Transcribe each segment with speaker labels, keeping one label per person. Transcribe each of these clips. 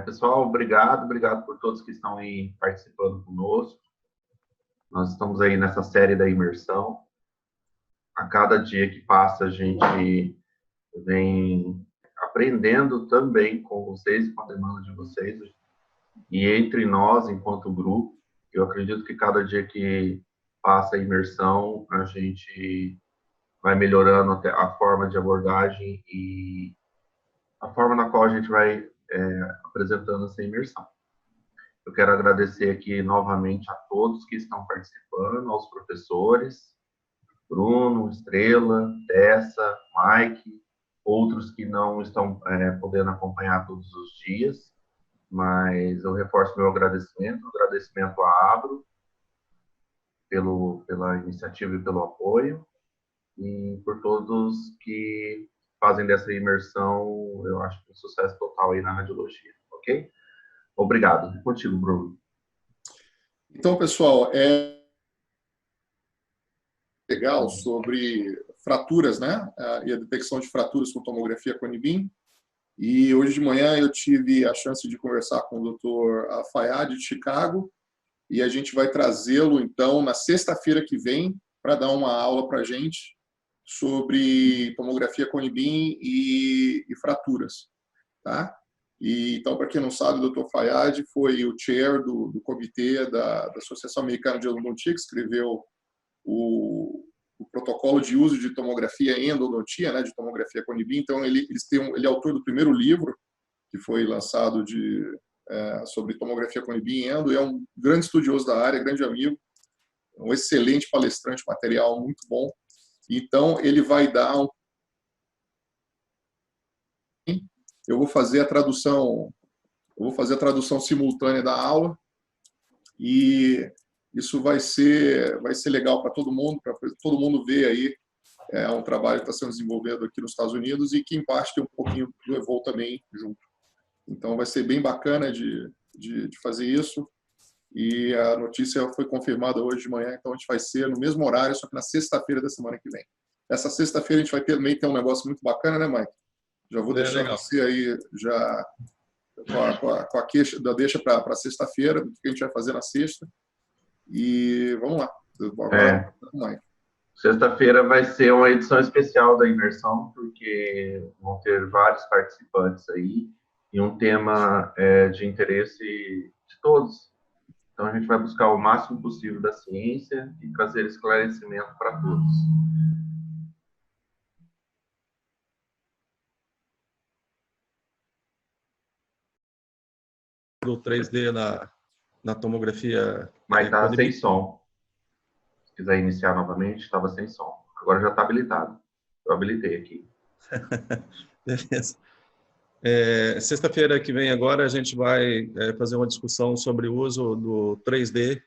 Speaker 1: Pessoal, obrigado por todos que estão aí participando conosco. Nós estamos aí nessa série da imersão. A cada dia que passa, a gente vem aprendendo também com vocês, com a demanda de vocês, e entre nós, enquanto grupo. Eu acredito que cada dia que passa a imersão, a gente vai melhorando até a forma de abordagem e a forma na qual a gente vai apresentando essa imersão. Eu quero agradecer aqui novamente a todos que estão participando, aos professores, Bruno, Estrela, Tessa, Mike, outros que não estão podendo acompanhar todos os dias, mas eu reforço meu agradecimento à Abro pela iniciativa e pelo apoio, e por todos que fazem dessa imersão, eu acho que um sucesso total aí na radiologia, ok? Obrigado. Contigo, Bruno.
Speaker 2: Então, pessoal, legal sobre fraturas, né? E a detecção de fraturas com tomografia Cone-Beam. E hoje de manhã eu tive a chance de conversar com o Dr. Fayad de Chicago, e a gente vai trazê-lo, então, na sexta-feira que vem, para dar uma aula para a gente sobre tomografia Cone-Beam e fraturas, tá? E, então, para quem não sabe, o Dr. Fayad foi o chair do comitê da Associação Americana de Endodontia, que escreveu o protocolo de uso de tomografia em endodontia, né, de tomografia Cone-Beam. Então, ele é autor do primeiro livro que foi lançado sobre tomografia Cone-Beam em endo, e é um grande estudioso da área, grande amigo, um excelente palestrante, material muito bom. Então, ele vai dar eu vou fazer a tradução simultânea da aula, e isso vai ser legal para todo mundo ver aí um trabalho que está sendo desenvolvido aqui nos Estados Unidos e que, em parte, tem um pouquinho do Evol também junto. Então, vai ser bem bacana de fazer isso. E a notícia foi confirmada hoje de manhã, então a gente vai ser no mesmo horário, só que na sexta-feira da semana que vem. Essa sexta-feira a gente vai também ter um negócio muito bacana, né, Mike? Já vou deixar você aí já com a queixa da deixa para sexta-feira, do que a gente vai fazer na sexta. E vamos lá. Agora, Mike.
Speaker 1: Sexta-feira vai ser uma edição especial da imersão, porque vão ter vários participantes aí e um tema de interesse de todos. Então, a gente vai buscar o máximo possível da ciência e trazer esclarecimento para todos.
Speaker 3: Do 3D na tomografia...
Speaker 1: Mas está sem som. Se quiser iniciar novamente, estava sem som. Agora já está habilitado. Eu habilitei aqui.
Speaker 3: Beleza. Sexta-feira que vem agora a gente vai fazer uma discussão sobre o uso do 3D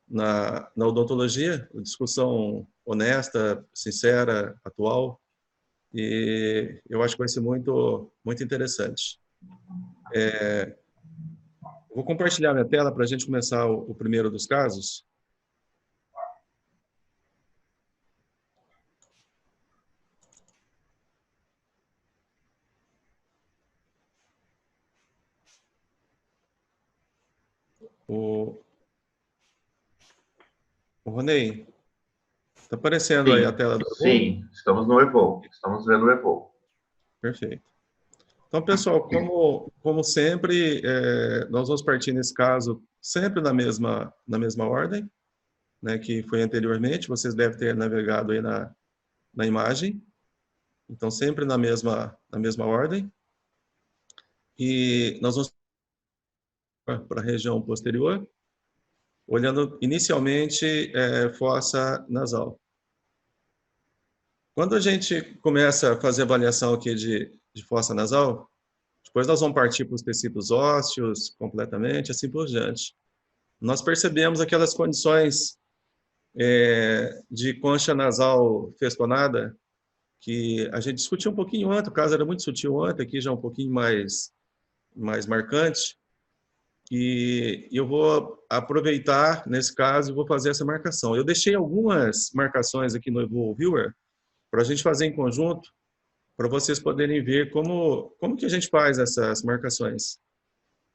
Speaker 3: na odontologia, uma discussão honesta, sincera, atual, e eu acho que vai ser muito, muito interessante. Vou compartilhar minha tela para a gente começar o primeiro dos casos. O Ronei, está aparecendo aí a tela do Evol?
Speaker 1: Sim, estamos no Evol. Estamos vendo o Evol.
Speaker 3: Perfeito. Então, pessoal, como sempre, nós vamos partir nesse caso sempre na mesma ordem, né, que foi anteriormente. Vocês devem ter navegado aí na imagem. Então, sempre na mesma ordem. E nós vamos para a região posterior, olhando inicialmente fossa nasal. Quando a gente começa a fazer avaliação aqui de fossa nasal, depois nós vamos partir para os tecidos ósseos completamente, assim por diante. Nós percebemos aquelas condições de concha nasal festonada, que a gente discutiu um pouquinho antes, o caso era muito sutil antes, aqui já é um pouquinho mais marcante, e eu vou aproveitar, nesse caso, e vou fazer essa marcação. Eu deixei algumas marcações aqui no Evol Viewer, para a gente fazer em conjunto, para vocês poderem ver como que a gente faz essas marcações.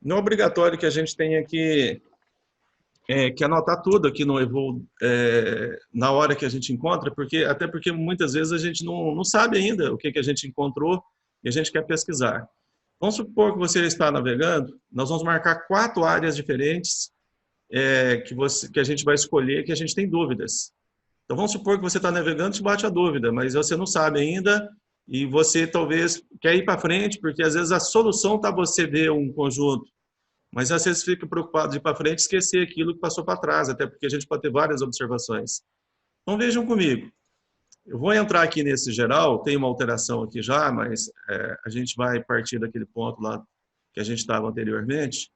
Speaker 3: Não é obrigatório que a gente tenha que anotar tudo aqui no Evol na hora que a gente encontra, até porque muitas vezes a gente não sabe ainda o que a gente encontrou e a gente quer pesquisar. Vamos supor que você está navegando, nós vamos marcar 4 áreas diferentes que a gente vai escolher, que a gente tem dúvidas. Então vamos supor que você está navegando e te bate a dúvida, mas você não sabe ainda e você talvez quer ir para frente, porque às vezes a solução está você ver um conjunto, mas às vezes fica preocupado de ir para frente e esquecer aquilo que passou para trás, até porque a gente pode ter várias observações. Então vejam comigo. Eu vou entrar aqui nesse geral, tem uma alteração aqui já, mas a gente vai partir daquele ponto lá que a gente estava anteriormente.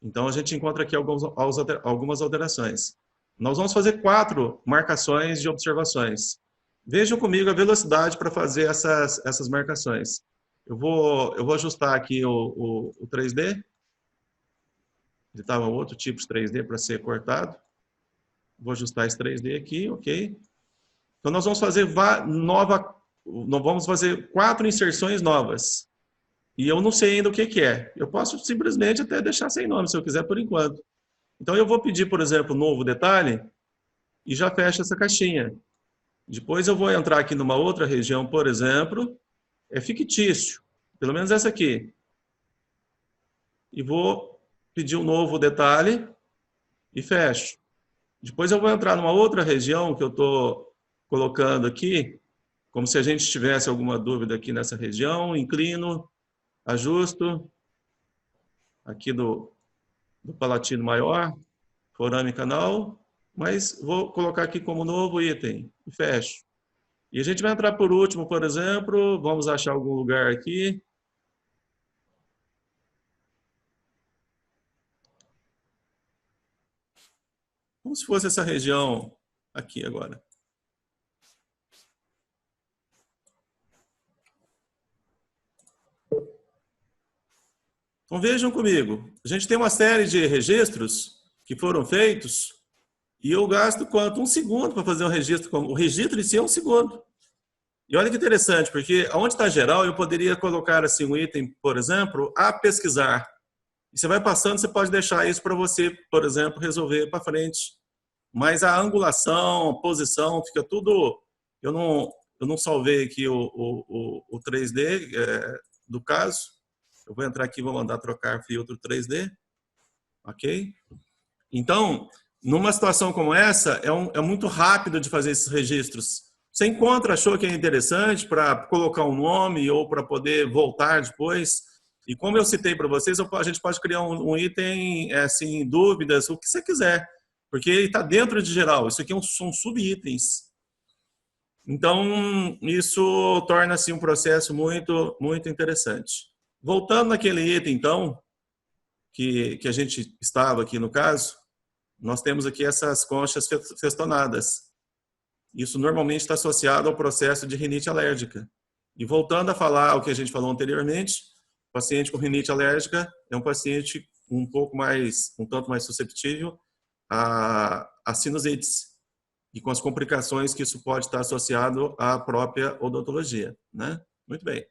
Speaker 3: Então a gente encontra aqui algumas alterações. Nós vamos fazer 4 marcações de observações. Vejam comigo a velocidade para fazer essas marcações. Eu vou ajustar aqui o 3D. Ele estava outro tipo de 3D para ser cortado. Vou ajustar esse 3D aqui, ok. Então nós vamos fazer nós vamos fazer 4 inserções novas. E eu não sei ainda o que é. Eu posso simplesmente até deixar sem nome, se eu quiser, por enquanto. Então eu vou pedir, por exemplo, novo detalhe e já fecho essa caixinha. Depois eu vou entrar aqui numa outra região, por exemplo, é fictício, pelo menos essa aqui. E vou pedir um novo detalhe e fecho. Depois eu vou entrar numa outra região que eu estou colocando aqui, como se a gente tivesse alguma dúvida aqui nessa região, inclino, ajusto, aqui do palatino maior, forame canal, mas vou colocar aqui como novo item e fecho. E a gente vai entrar por último, por exemplo, vamos achar algum lugar aqui. Como se fosse essa região aqui agora. Então vejam comigo, a gente tem uma série de registros que foram feitos e eu gasto quanto? 1 segundo para fazer um registro. O registro em si é 1 segundo. E olha que interessante, porque onde está geral eu poderia colocar assim um item, por exemplo, a pesquisar. E você vai passando, você pode deixar isso para você, por exemplo, resolver para frente. Mas a angulação, a posição, fica tudo... Eu não salvei aqui o 3D do caso. Eu vou entrar aqui e vou mandar trocar filtro 3D. Ok? Então, numa situação como essa, é muito rápido de fazer esses registros. Você encontra, achou que é interessante para colocar um nome ou para poder voltar depois. E como eu citei para vocês, a gente pode criar um item, assim, dúvidas, o que você quiser. Porque ele está dentro de geral. Isso aqui são sub-itens. Então, isso torna assim, um processo muito, muito interessante. Voltando naquele item, então, que a gente estava aqui no caso, nós temos aqui essas conchas festonadas. Isso normalmente está associado ao processo de rinite alérgica. E voltando a falar o que a gente falou anteriormente, o paciente com rinite alérgica é um paciente um tanto mais susceptível a sinusites e com as complicações que isso pode estar associado à própria odontologia, né? Muito bem.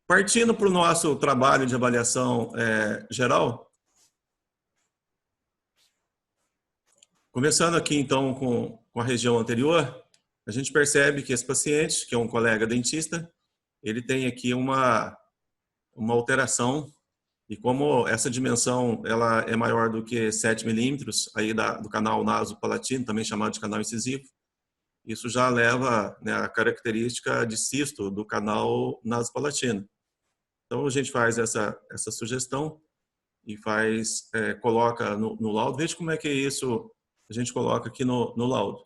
Speaker 3: Partindo para o nosso trabalho de avaliação geral, começando aqui então com a região anterior, a gente percebe que esse paciente, que é um colega dentista, ele tem aqui uma alteração. E como essa dimensão ela é maior do que 7 milímetros aí do canal nasopalatino, também chamado de canal incisivo, isso já leva, né, a característica de cisto do canal nasopalatino. Então a gente faz essa sugestão e coloca no laudo. Veja como é que isso a gente coloca aqui no laudo.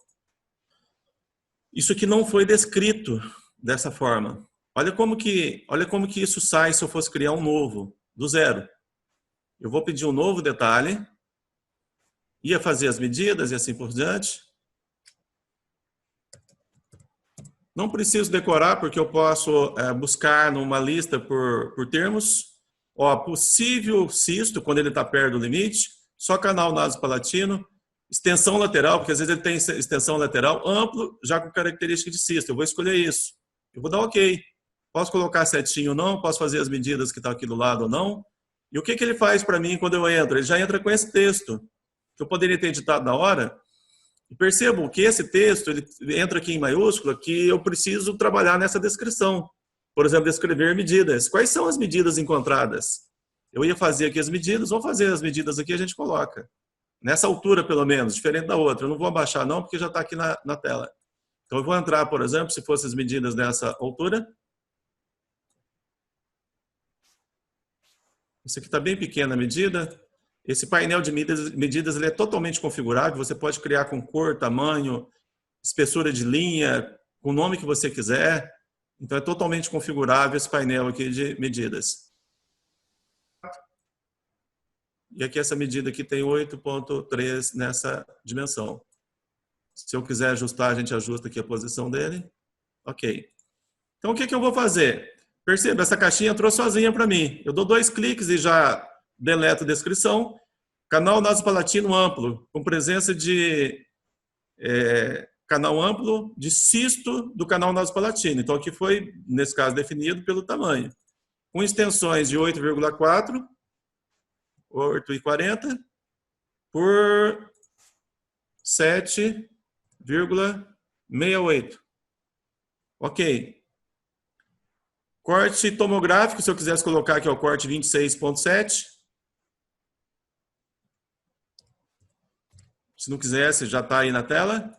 Speaker 3: Isso aqui não foi descrito dessa forma. Olha como que isso sai se eu fosse criar um novo. Do zero. Eu vou pedir um novo detalhe, ia fazer as medidas e assim por diante. Não preciso decorar, porque eu posso buscar numa lista por termos. Ó, possível cisto, quando ele está perto do limite, só canal nasopalatino, extensão lateral, porque às vezes ele tem extensão lateral, amplo, já com característica de cisto. Eu vou escolher isso. Eu vou dar OK. Posso colocar setinho ou não? Posso fazer as medidas que estão aqui do lado ou não? E o que ele faz para mim quando eu entro? Ele já entra com esse texto, que eu poderia ter editado na hora. E percebam que esse texto ele entra aqui em maiúscula, que eu preciso trabalhar nessa descrição. Por exemplo, descrever medidas. Quais são as medidas encontradas? Eu ia fazer aqui as medidas, vou fazer as medidas aqui, a gente coloca. Nessa altura, pelo menos, diferente da outra. Eu não vou abaixar não, porque já está aqui na tela. Então, eu vou entrar, por exemplo, se fossem as medidas nessa altura. Isso aqui está bem pequena a medida. Esse painel de medidas ele é totalmente configurável. Você pode criar com cor, tamanho, espessura de linha, com o nome que você quiser. Então, é totalmente configurável esse painel aqui de medidas. E aqui essa medida aqui tem 8.3 nessa dimensão. Se eu quiser ajustar, a gente ajusta aqui a posição dele. Ok. Então, o que eu vou fazer? Perceba, essa caixinha entrou sozinha para mim. Eu dou 2 cliques e já deleto a descrição. Canal nasopalatino amplo, com presença de canal amplo de cisto do canal nasopalatino. Então, aqui foi, nesse caso, definido pelo tamanho. Com extensões de 8,4, 8,40 por 7,68. Ok. Corte tomográfico, se eu quisesse colocar aqui o corte 26,7. Se não quisesse, já está aí na tela.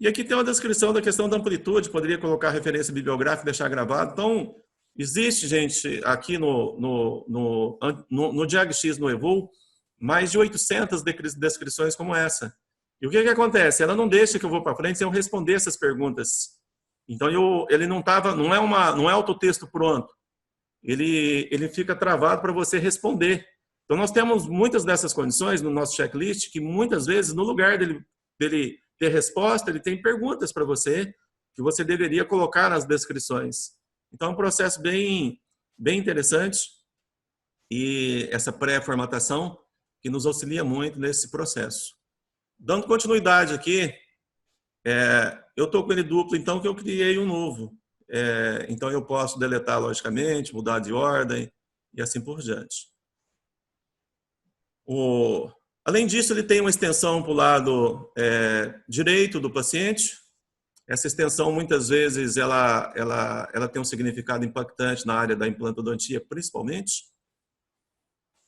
Speaker 3: E aqui tem uma descrição da questão da amplitude, poderia colocar referência bibliográfica e deixar gravado. Então, existe, gente, aqui no DiagX, no Evol, mais de 800 descrições como essa. E o que acontece? Ela não deixa que eu vou para frente sem eu responder essas perguntas. Então, ele não é autotexto pronto. Ele fica travado para você responder. Então, nós temos muitas dessas condições no nosso checklist, que muitas vezes, no lugar dele ter resposta, ele tem perguntas para você, que você deveria colocar nas descrições. Então, é um processo bem eu e essa pré-formatação que nos auxilia muito nesse processo. Dando continuidade aqui, eu estou com ele duplo, então que eu criei um novo. Então eu posso deletar logicamente, mudar de ordem e assim por diante. Além disso, ele tem uma extensão para o lado direito do paciente. Essa extensão, muitas vezes, ela tem um significado impactante na área da implantodontia, principalmente.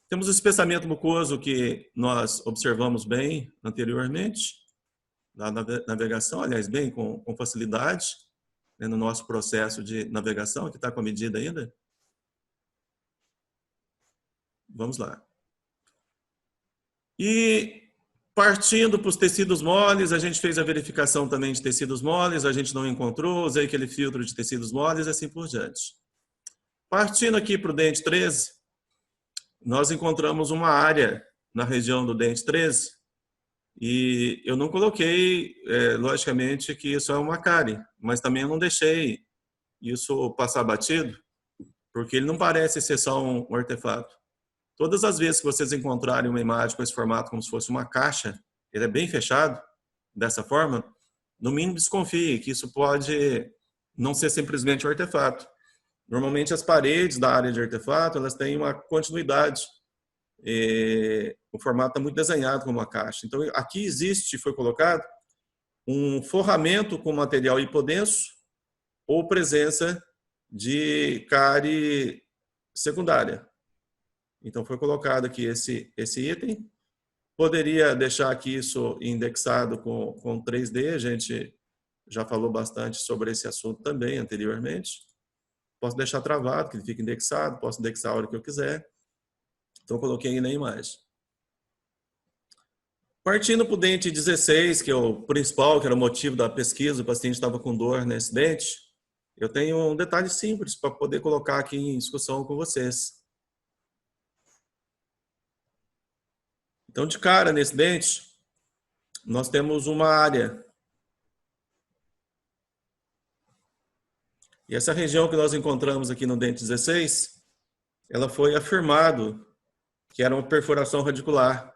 Speaker 3: Temos o espessamento mucoso que nós observamos bem anteriormente, na navegação, aliás, bem com facilidade, né, no nosso processo de navegação, que está com a medida ainda. Vamos lá. E partindo para os tecidos moles, a gente fez a verificação também de tecidos moles, a gente não encontrou, usei aquele filtro de tecidos moles e assim por diante. Partindo aqui para o dente 13, nós encontramos uma área na região do dente 13, e eu não coloquei, logicamente, que isso é uma cárie, mas também eu não deixei isso passar batido, porque ele não parece ser só um artefato. Todas as vezes que vocês encontrarem uma imagem com esse formato como se fosse uma caixa, ele é bem fechado, dessa forma, no mínimo desconfie que isso pode não ser simplesmente um artefato. Normalmente as paredes da área de artefato, elas têm uma continuidade. O formato está muito desenhado como uma caixa. Então, aqui foi colocado um forramento com material hipodenso ou presença de cárie secundária. Então, foi colocado aqui esse item. Poderia deixar aqui isso indexado com 3D, a gente já falou bastante sobre esse assunto também anteriormente. Posso deixar travado, que ele fica indexado, posso indexar a hora que eu quiser. Então, coloquei aí na imagem. Partindo para o dente 16, que é o principal, que era o motivo da pesquisa, o paciente estava com dor nesse dente, eu tenho um detalhe simples para poder colocar aqui em discussão com vocês. Então, de cara, nesse dente, nós temos uma área. E essa região que nós encontramos aqui no dente 16, ela foi afirmado que era uma perfuração radicular.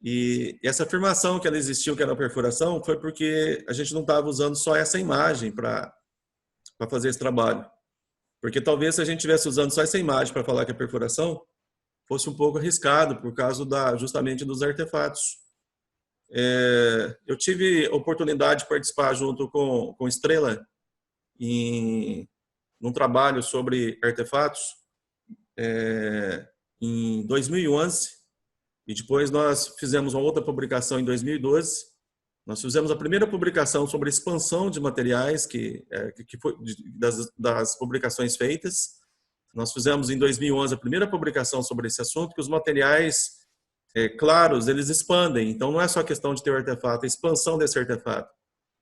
Speaker 3: E essa afirmação que ela existiu, que era uma perfuração, foi porque a gente não estava usando só essa imagem para para fazer esse trabalho. Porque talvez se a gente estivesse usando só essa imagem para falar que é perfuração, fosse um pouco arriscado por causa justamente dos artefatos. Eu tive oportunidade de participar junto com Estrela num trabalho sobre artefatos em 2011, e depois nós fizemos uma outra publicação em 2012. Nós fizemos a primeira publicação sobre expansão de materiais, que foi das publicações feitas. Nós fizemos em 2011 a primeira publicação sobre esse assunto, que os materiais claros, eles expandem. Então, não é só questão de ter o artefato, é a expansão desse artefato.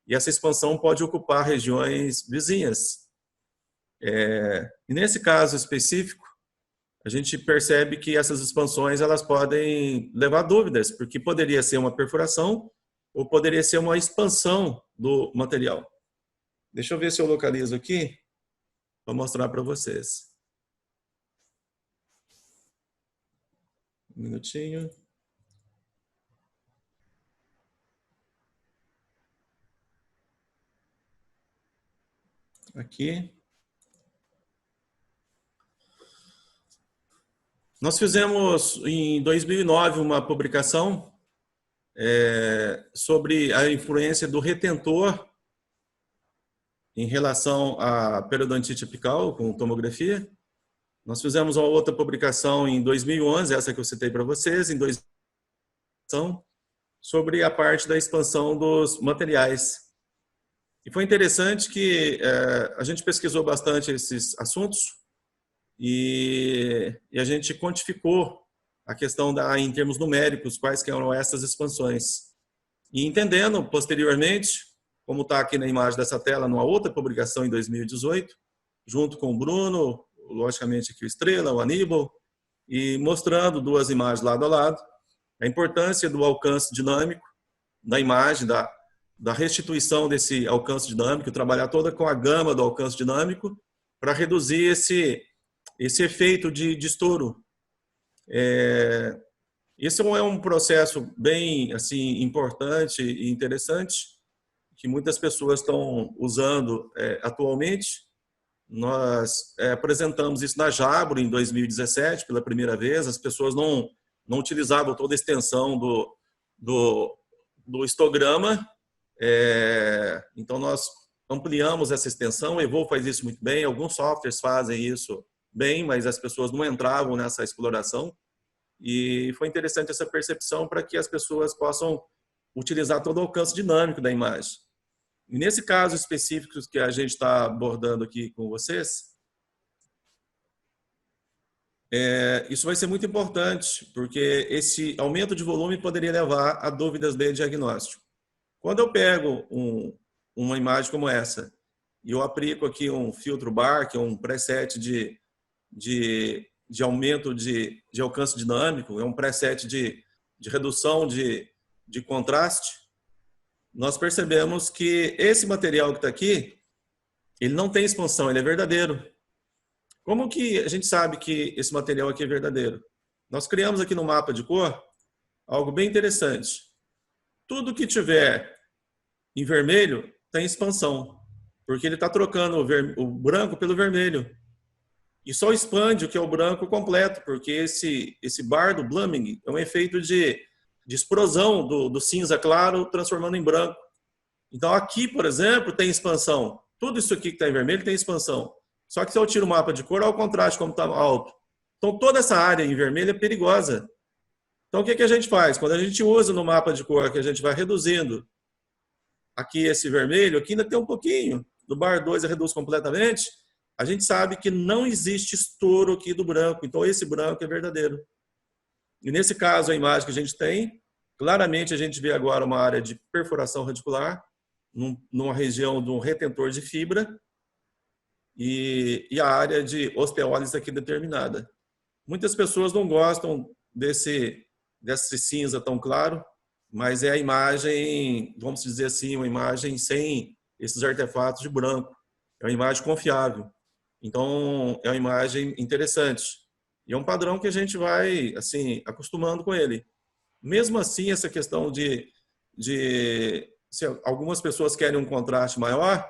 Speaker 3: E essa expansão pode ocupar regiões vizinhas. E nesse caso específico, a gente percebe que essas expansões elas podem levar dúvidas, porque poderia ser uma perfuração ou poderia ser uma expansão do material. Deixa eu ver se eu localizo aqui, vou mostrar para vocês. Um minutinho. Aqui. Nós fizemos em 2009 uma publicação sobre a influência do retentor em relação à periodontite apical com tomografia. Nós fizemos uma outra publicação em 2011, essa que eu citei para vocês, em 2011, sobre a parte da expansão dos materiais. E foi interessante que a gente pesquisou bastante esses assuntos e a gente quantificou a questão em termos numéricos, quais que eram essas expansões. E entendendo posteriormente, como está aqui na imagem dessa tela, numa outra publicação em 2018, junto com o Bruno, logicamente aqui o Estrela, o Aníbal, e mostrando duas imagens lado a lado, a importância do alcance dinâmico da imagem, da restituição desse alcance dinâmico, trabalhar toda com a gama do alcance dinâmico para reduzir esse efeito de estouro. Esse é um processo bem assim, importante e interessante, que muitas pessoas estão usando atualmente. Nós apresentamos isso na Jabro em 2017, pela primeira vez. As pessoas não utilizavam toda a extensão do histograma. Então, nós ampliamos essa extensão. O Evo faz isso muito bem. Alguns softwares fazem isso bem, mas as pessoas não entravam nessa exploração. E foi interessante essa percepção para que as pessoas possam utilizar todo o alcance dinâmico da imagem. E nesse caso específico que a gente está abordando aqui com vocês, isso vai ser muito importante, porque esse aumento de volume poderia levar a dúvidas de diagnóstico. Quando eu pego uma imagem como essa e eu aplico aqui um filtro bar, que é um preset de aumento de alcance dinâmico, é um preset de redução de contraste, nós percebemos que esse material que está aqui, ele não tem expansão, ele é verdadeiro. Como que a gente sabe que esse material aqui é verdadeiro? Nós criamos aqui no mapa de cor algo bem interessante. Tudo que tiver em vermelho tem expansão, porque ele está trocando o branco pelo vermelho. E só expande o que é o branco completo, porque esse bar do blooming é um efeito de explosão do cinza claro transformando em branco. Então aqui, por exemplo, tem expansão. Tudo isso aqui que está em vermelho tem expansão. Só que se eu tiro o mapa de cor, olha o contraste como está alto. Então toda essa área em vermelho é perigosa. Então o que a gente faz? Quando a gente usa no mapa de cor, que a gente vai reduzindo aqui esse vermelho, aqui ainda tem um pouquinho. Do bar 2 reduz completamente. A gente sabe que não existe estouro aqui do branco. Então esse branco é verdadeiro. E nesse caso, a imagem que a gente tem, claramente a gente vê agora uma área de perfuração radicular, numa região de um retentor de fibra, e a área de osteólise aqui determinada. Muitas pessoas não gostam desse cinza tão claro, mas é a imagem, vamos dizer assim, uma imagem sem esses artefatos de branco. É uma imagem confiável. Então, é uma imagem interessante. E é um padrão que a gente vai, assim, acostumando com ele. Mesmo assim, essa questão se algumas pessoas querem um contraste maior,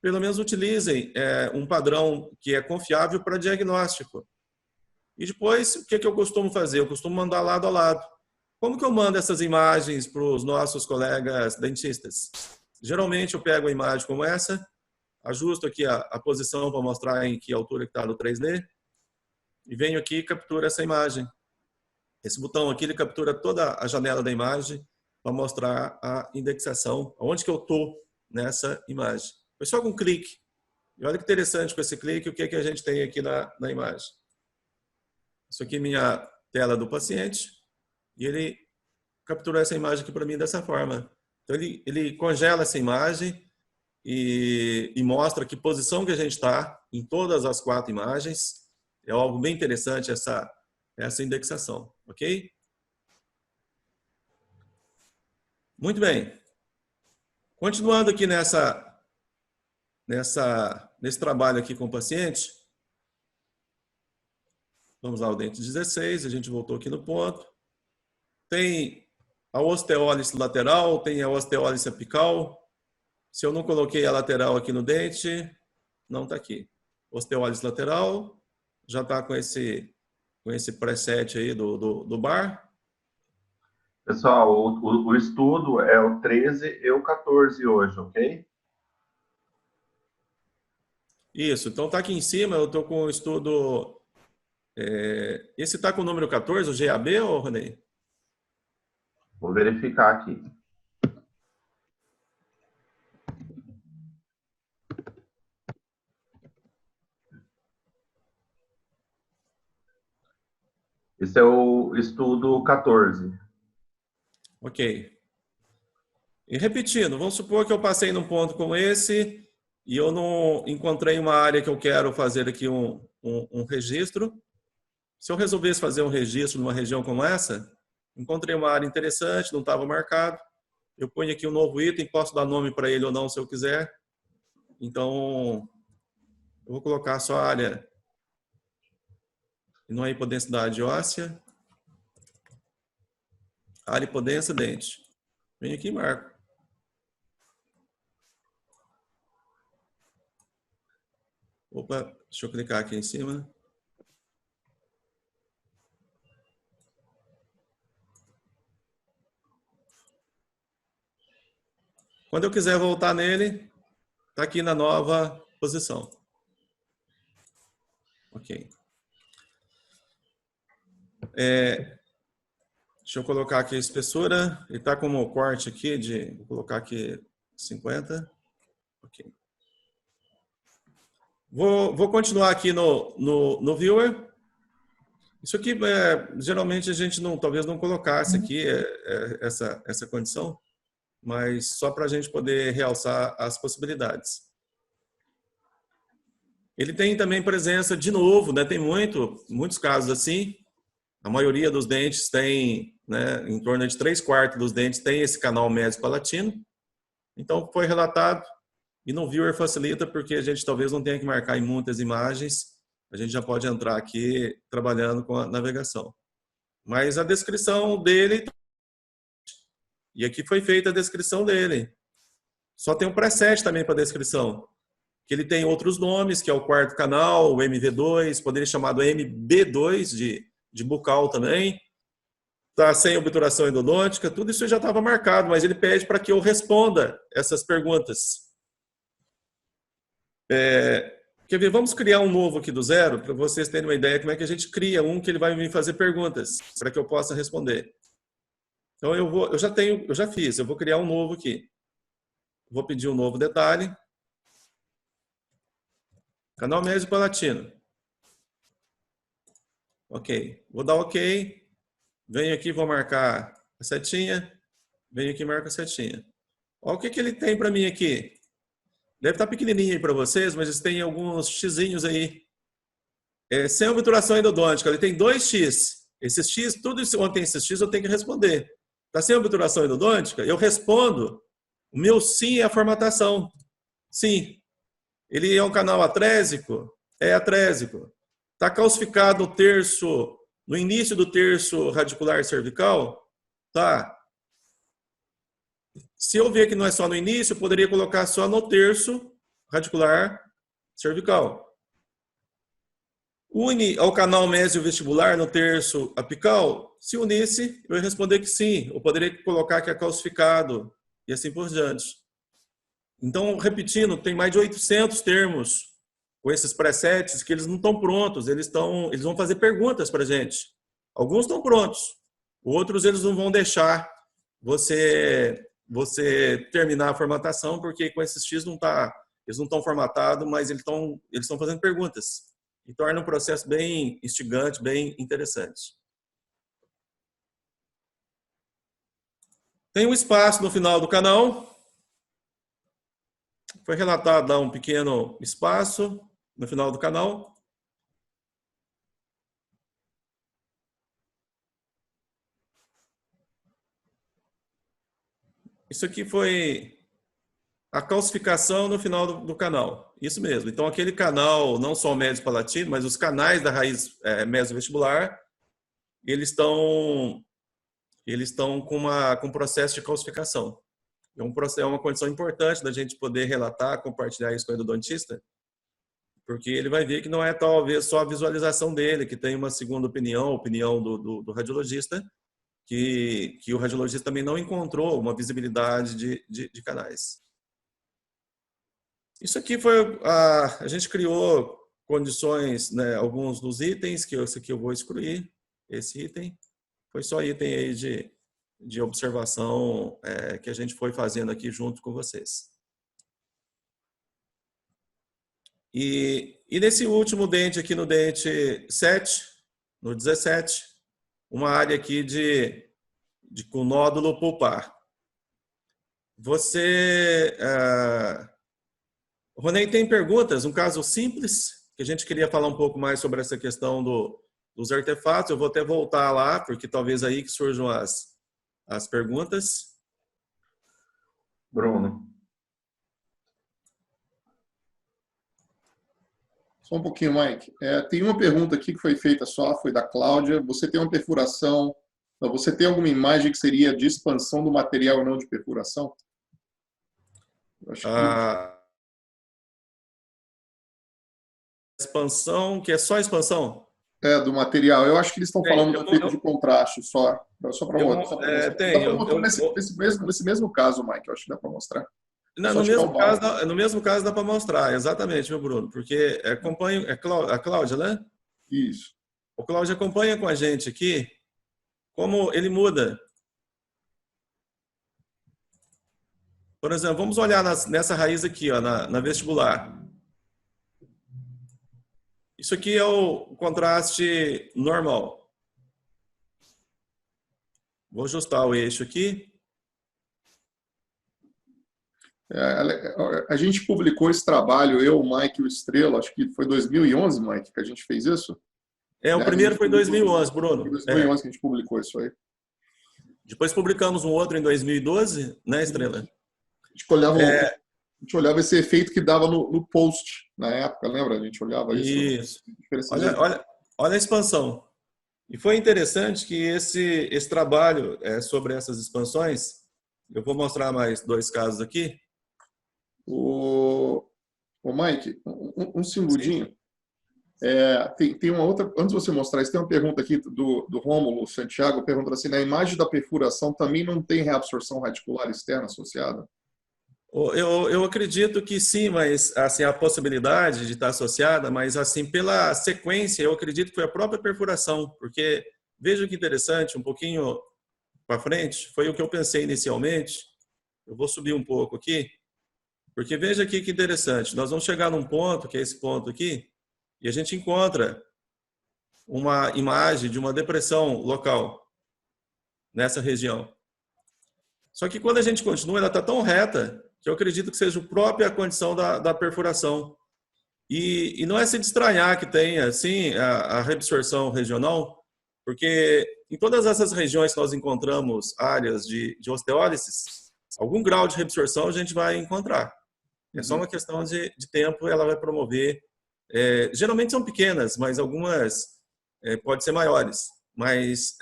Speaker 3: pelo menos utilizem um padrão que é confiável para diagnóstico. E depois, o que eu costumo fazer? Eu costumo mandar lado a lado. Como que eu mando essas imagens para os nossos colegas dentistas? Geralmente eu pego a imagem como essa, ajusto aqui a posição para mostrar em que altura está no 3D, e venho aqui e capturo essa imagem. Esse botão aqui, ele captura toda a janela da imagem para mostrar a indexação, onde que eu estou nessa imagem. Foi só com um clique. E olha que interessante com esse clique, o que a gente tem aqui na imagem. Isso aqui é minha tela do paciente, e ele capturou essa imagem aqui para mim dessa forma. Então, ele congela essa imagem e mostra que posição que a gente está em todas as 4 imagens. É algo bem interessante essa indexação, ok? Muito bem. Continuando aqui nesse trabalho aqui com o paciente, vamos lá, o dente 16, a gente voltou aqui no ponto. Tem a osteólise lateral, tem a osteólise apical. Se eu não coloquei a lateral aqui no dente, não está aqui. Osteólise lateral, já está com esse preset aí do bar.
Speaker 1: Pessoal, o estudo é o 13 e o 14 hoje, ok?
Speaker 3: Isso, então está aqui em cima, eu estou com o estudo... esse está com o número 14, o GAB, ou Rony?
Speaker 1: Vou verificar aqui. Esse é o estudo 14.
Speaker 3: Ok. E repetindo, vamos supor que eu passei num ponto como esse e eu não encontrei uma área que eu quero fazer aqui um registro. Se eu resolvesse fazer um registro numa região como essa, encontrei uma área interessante, não estava marcado. Eu ponho aqui um novo item, posso dar nome para ele ou não, se eu quiser. Então, eu vou colocar só a área não é hipodensidade óssea. Área hipodência dente. Venho aqui e marco. Opa, deixa eu clicar aqui em cima. Quando eu quiser voltar nele, está aqui na nova posição. Ok. Deixa eu colocar aqui a espessura. Ele está como corte aqui de... Vou colocar aqui 50. Ok. Vou continuar aqui no Viewer. Isso aqui, geralmente, a gente talvez não colocasse aqui essa condição, mas só para a gente poder realçar as possibilidades. Ele tem também presença, de novo, né, tem muitos casos assim. A maioria dos dentes tem, né, em torno de 3/4 dos dentes tem esse canal médio palatino. Então, foi relatado. E no Viewer facilita porque a gente talvez não tenha que marcar em muitas imagens. A gente já pode entrar aqui trabalhando com a navegação. Mas a descrição dele... E aqui foi feita a descrição dele. Só tem um preset também para a descrição. Que ele tem outros nomes, que é o 4º canal, o MV2, poderia ser chamado MB2, de bucal também. Está sem obturação endodôntica, tudo isso já estava marcado, mas ele pede para que eu responda essas perguntas. Quer ver? Vamos criar um novo aqui do zero, para vocês terem uma ideia como é que a gente cria um que ele vai me fazer perguntas, para que eu possa responder. Então, eu já fiz, eu vou criar um novo aqui. Vou pedir um novo detalhe. Canal médio palatino. Ok. Vou dar ok. Venho aqui, vou marcar a setinha. Venho aqui e marco a setinha. Olha o que ele tem para mim aqui. Deve estar pequenininho aí para vocês, mas tem alguns xizinhos aí. Sem obturação endodôntica. Ele tem 2x. Esses x, tudo isso onde tem esses x, eu tenho que responder. Está sem obturação endodôntica? Eu respondo. O meu sim é a formatação. Sim. Ele é um canal atrésico? É atrésico. Está calcificado no início do terço radicular cervical? Tá. Se eu ver que não é só no início, eu poderia colocar só no terço radicular cervical. Une ao canal mesovestibular no terço apical? Se unisse, eu ia responder que sim. Eu poderia colocar que é calcificado e assim por diante. Então, repetindo, tem mais de 800 termos com esses presets que eles não estão prontos. Eles vão fazer perguntas para a gente. Alguns estão prontos. Outros eles não vão deixar você terminar a formatação, porque com esses X eles não estão formatados, mas eles estão fazendo perguntas. E torna um processo bem instigante, bem interessante. Tem um espaço no final do canal. Foi relatado lá um pequeno espaço no final do canal. Isso aqui foi a calcificação no final do canal. Isso mesmo. Então, aquele canal, não só o médio palatino, mas os canais da raiz mesovestibular, eles estão com um processo de calcificação. É uma condição importante da gente poder relatar, compartilhar isso com o endodontista, porque ele vai ver que não é talvez só a visualização dele, que tem uma segunda opinião, opinião do radiologista, que o radiologista também não encontrou uma visibilidade de canais. Isso aqui foi a gente criou condições, né, alguns dos itens, que esse aqui eu vou excluir, esse item, foi só item aí de observação que a gente foi fazendo aqui junto com vocês. E nesse último dente aqui, no dente 7, no 17, uma área aqui com nódulo pulpar. Ronei, tem perguntas? Um caso simples, que a gente queria falar um pouco mais sobre essa questão dos artefatos. Eu vou até voltar lá, porque talvez aí que surjam as perguntas.
Speaker 1: Bruno.
Speaker 2: Só um pouquinho, Mike. Tem uma pergunta aqui que foi feita foi da Cláudia. Você tem uma perfuração, você tem alguma imagem que seria de expansão do material ou não de perfuração? Eu acho que...
Speaker 3: Expansão, que é só expansão?
Speaker 2: Do material. Eu acho que eles estão falando do efeito de contraste, só para mostrar.
Speaker 3: Tem.
Speaker 2: Nesse mesmo caso, Mike, eu acho que dá para mostrar.
Speaker 3: Não, no mesmo caso dá para mostrar, exatamente, meu Bruno, porque acompanha, a Cláudia, né?
Speaker 2: Isso.
Speaker 3: O Cláudia acompanha com a gente aqui como ele muda. Por exemplo, vamos olhar nessa raiz aqui, ó, na vestibular. Isso aqui é o contraste normal. Vou ajustar o eixo aqui.
Speaker 2: A gente publicou esse trabalho, eu, o Mike e o Estrela, acho que foi 2011, Mike, que a gente fez isso.
Speaker 3: O primeiro foi em 2011, Bruno.
Speaker 2: Foi 2011 que a gente publicou isso aí.
Speaker 3: Depois publicamos um outro em 2012, né, Estrela?
Speaker 2: A gente olhava esse efeito que dava no post, na época, lembra? A gente olhava isso.
Speaker 3: Olha a expansão. E foi interessante que esse trabalho sobre essas expansões, eu vou mostrar mais dois casos aqui.
Speaker 2: O Mike, um segundinho. Tem uma outra, antes de você mostrar isso, tem uma pergunta aqui do Rômulo Santiago, perguntando assim, na imagem da perfuração também não tem reabsorção radicular externa associada?
Speaker 3: Eu acredito que sim, mas assim, a possibilidade de estar associada, mas assim, pela sequência, eu acredito que foi a própria perfuração, porque veja que interessante, um pouquinho para frente, foi o que eu pensei inicialmente. Eu vou subir um pouco aqui, porque veja aqui que interessante, nós vamos chegar num ponto, que é esse ponto aqui, e a gente encontra uma imagem de uma depressão local nessa região. Só que quando a gente continua, ela está tão reta que eu acredito que seja a própria condição da perfuração. E não é se estranhar que tenha, assim, a reabsorção regional, porque em todas essas regiões que nós encontramos áreas de osteólises, algum grau de reabsorção a gente vai encontrar. É só uma questão de tempo, ela vai promover. Geralmente são pequenas, mas algumas podem ser maiores. Mas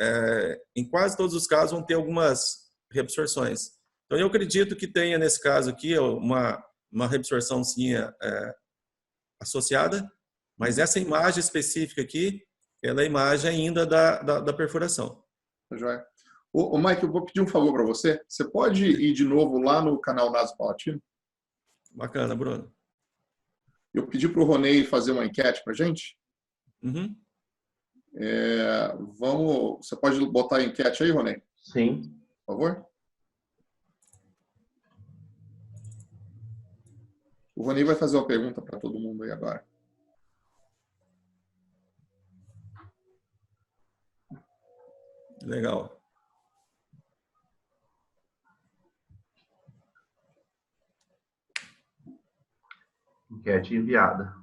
Speaker 3: em quase todos os casos vão ter algumas reabsorções. Então, eu acredito que tenha, nesse caso aqui, uma uma reabsorçãozinha associada, mas essa imagem específica aqui, ela é a imagem ainda da perfuração.
Speaker 2: Joia. Ô, Mike, eu vou pedir um favor para você. Você pode ir de novo lá no canal nasopalatino?
Speaker 3: Bacana, Bruno.
Speaker 2: Eu pedi para o Ronei fazer uma enquete para a gente.
Speaker 3: Uhum.
Speaker 2: Você pode botar a enquete aí, Ronei?
Speaker 1: Sim.
Speaker 2: Por favor. O Ronei vai fazer uma pergunta para todo mundo aí agora.
Speaker 3: Legal.
Speaker 1: Enquete enviada.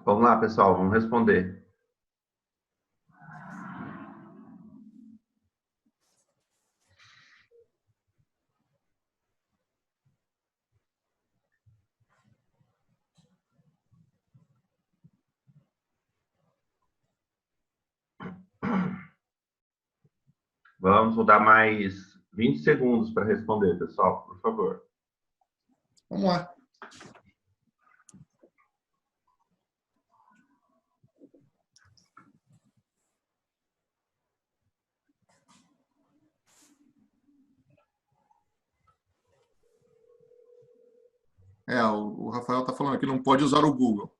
Speaker 1: Vamos lá, pessoal, vamos responder. Vou dar mais 20 segundos para responder, pessoal, por favor.
Speaker 2: Vamos lá. O Rafael está falando aqui, não pode usar o Google.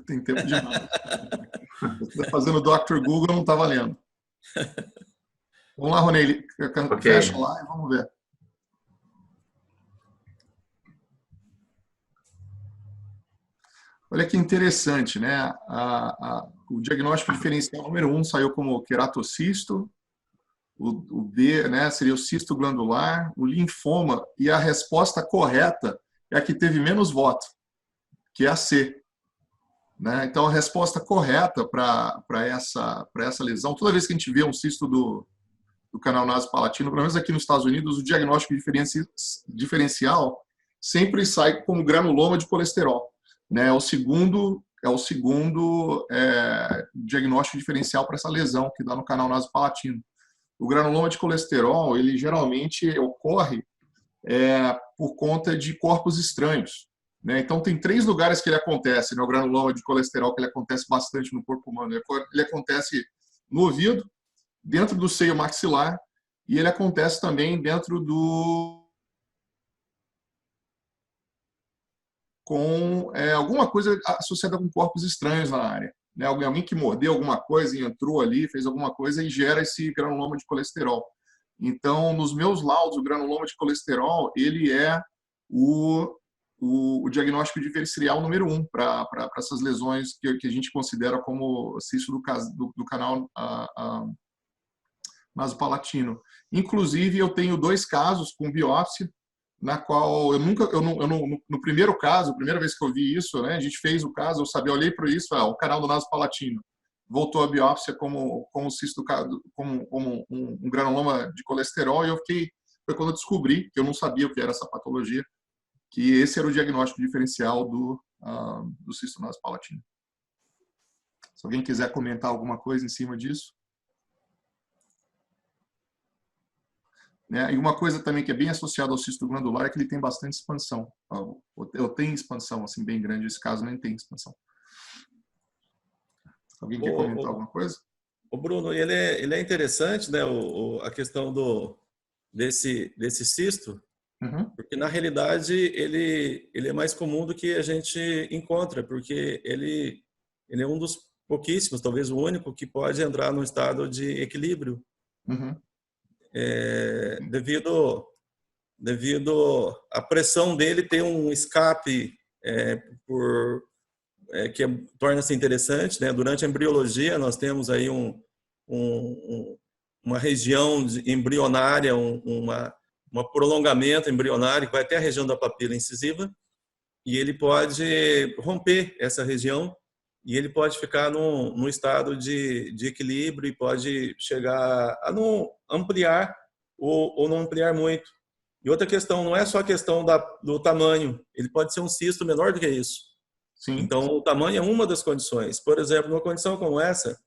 Speaker 2: Tem tempo demais. Você está fazendo o Dr. Google, não está valendo. Vamos lá, Ronei.
Speaker 1: Okay.
Speaker 2: Fecha lá e vamos ver. Olha que interessante, né? O diagnóstico diferencial número 1 saiu como queratocisto, o D, né, seria o cisto glandular, o linfoma, e a resposta correta é a que teve menos voto, que é a C. Né? Então, a resposta correta para essa lesão, toda vez que a gente vê um cisto do canal nasopalatino, pelo menos aqui nos Estados Unidos, o diagnóstico diferencial sempre sai como granuloma de colesterol. Né? É o segundo diagnóstico diferencial para essa lesão que dá no canal nasopalatino. O granuloma de colesterol, ele geralmente ocorre por conta de corpos estranhos. Né? Então, tem 3 lugares que ele acontece, né? O granuloma de colesterol, que ele acontece bastante no corpo humano. Ele acontece no ouvido, dentro do seio maxilar, e ele acontece também dentro com alguma coisa associada com corpos estranhos na área. Né? Alguém que mordeu alguma coisa e entrou ali, fez alguma coisa e gera esse granuloma de colesterol. Então, nos meus laudos, o granuloma de colesterol, ele é o diagnóstico diferencial número 1 para essas lesões que a gente considera como cisto do canal nasopalatino. Inclusive, eu tenho 2 casos com biópsia, na qual no primeiro caso, a primeira vez que eu vi isso, né, a gente fez o caso, eu olhei para isso, o canal do nasopalatino voltou a biópsia como cisto, como um granuloma de colesterol, e foi quando eu descobri, que eu não sabia o que era essa patologia, que esse era o diagnóstico diferencial do cisto nasopalatino. Se alguém quiser comentar alguma coisa em cima disso. Né? E uma coisa também que é bem associada ao cisto glandular é que ele tem bastante expansão. Eu tenho expansão assim bem grande, esse caso nem tem expansão. Alguém quer comentar alguma coisa?
Speaker 3: O Bruno, ele é interessante, né? A questão desse cisto, porque na realidade ele é mais comum do que a gente encontra, porque ele é um dos pouquíssimos, talvez o único, que pode entrar num estado de equilíbrio. Devido à pressão dele ter um escape que torna-se interessante, né? Durante a embriologia nós temos aí uma região embrionária, um prolongamento embrionário que vai até a região da papila incisiva, e ele pode romper essa região e ele pode ficar num estado de equilíbrio e pode chegar a não ampliar ou não ampliar muito. E outra questão, não é só a questão do tamanho, ele pode ser um cisto menor do que isso.
Speaker 2: Sim.
Speaker 3: Então, o tamanho é uma das condições. Por exemplo, numa condição como essa,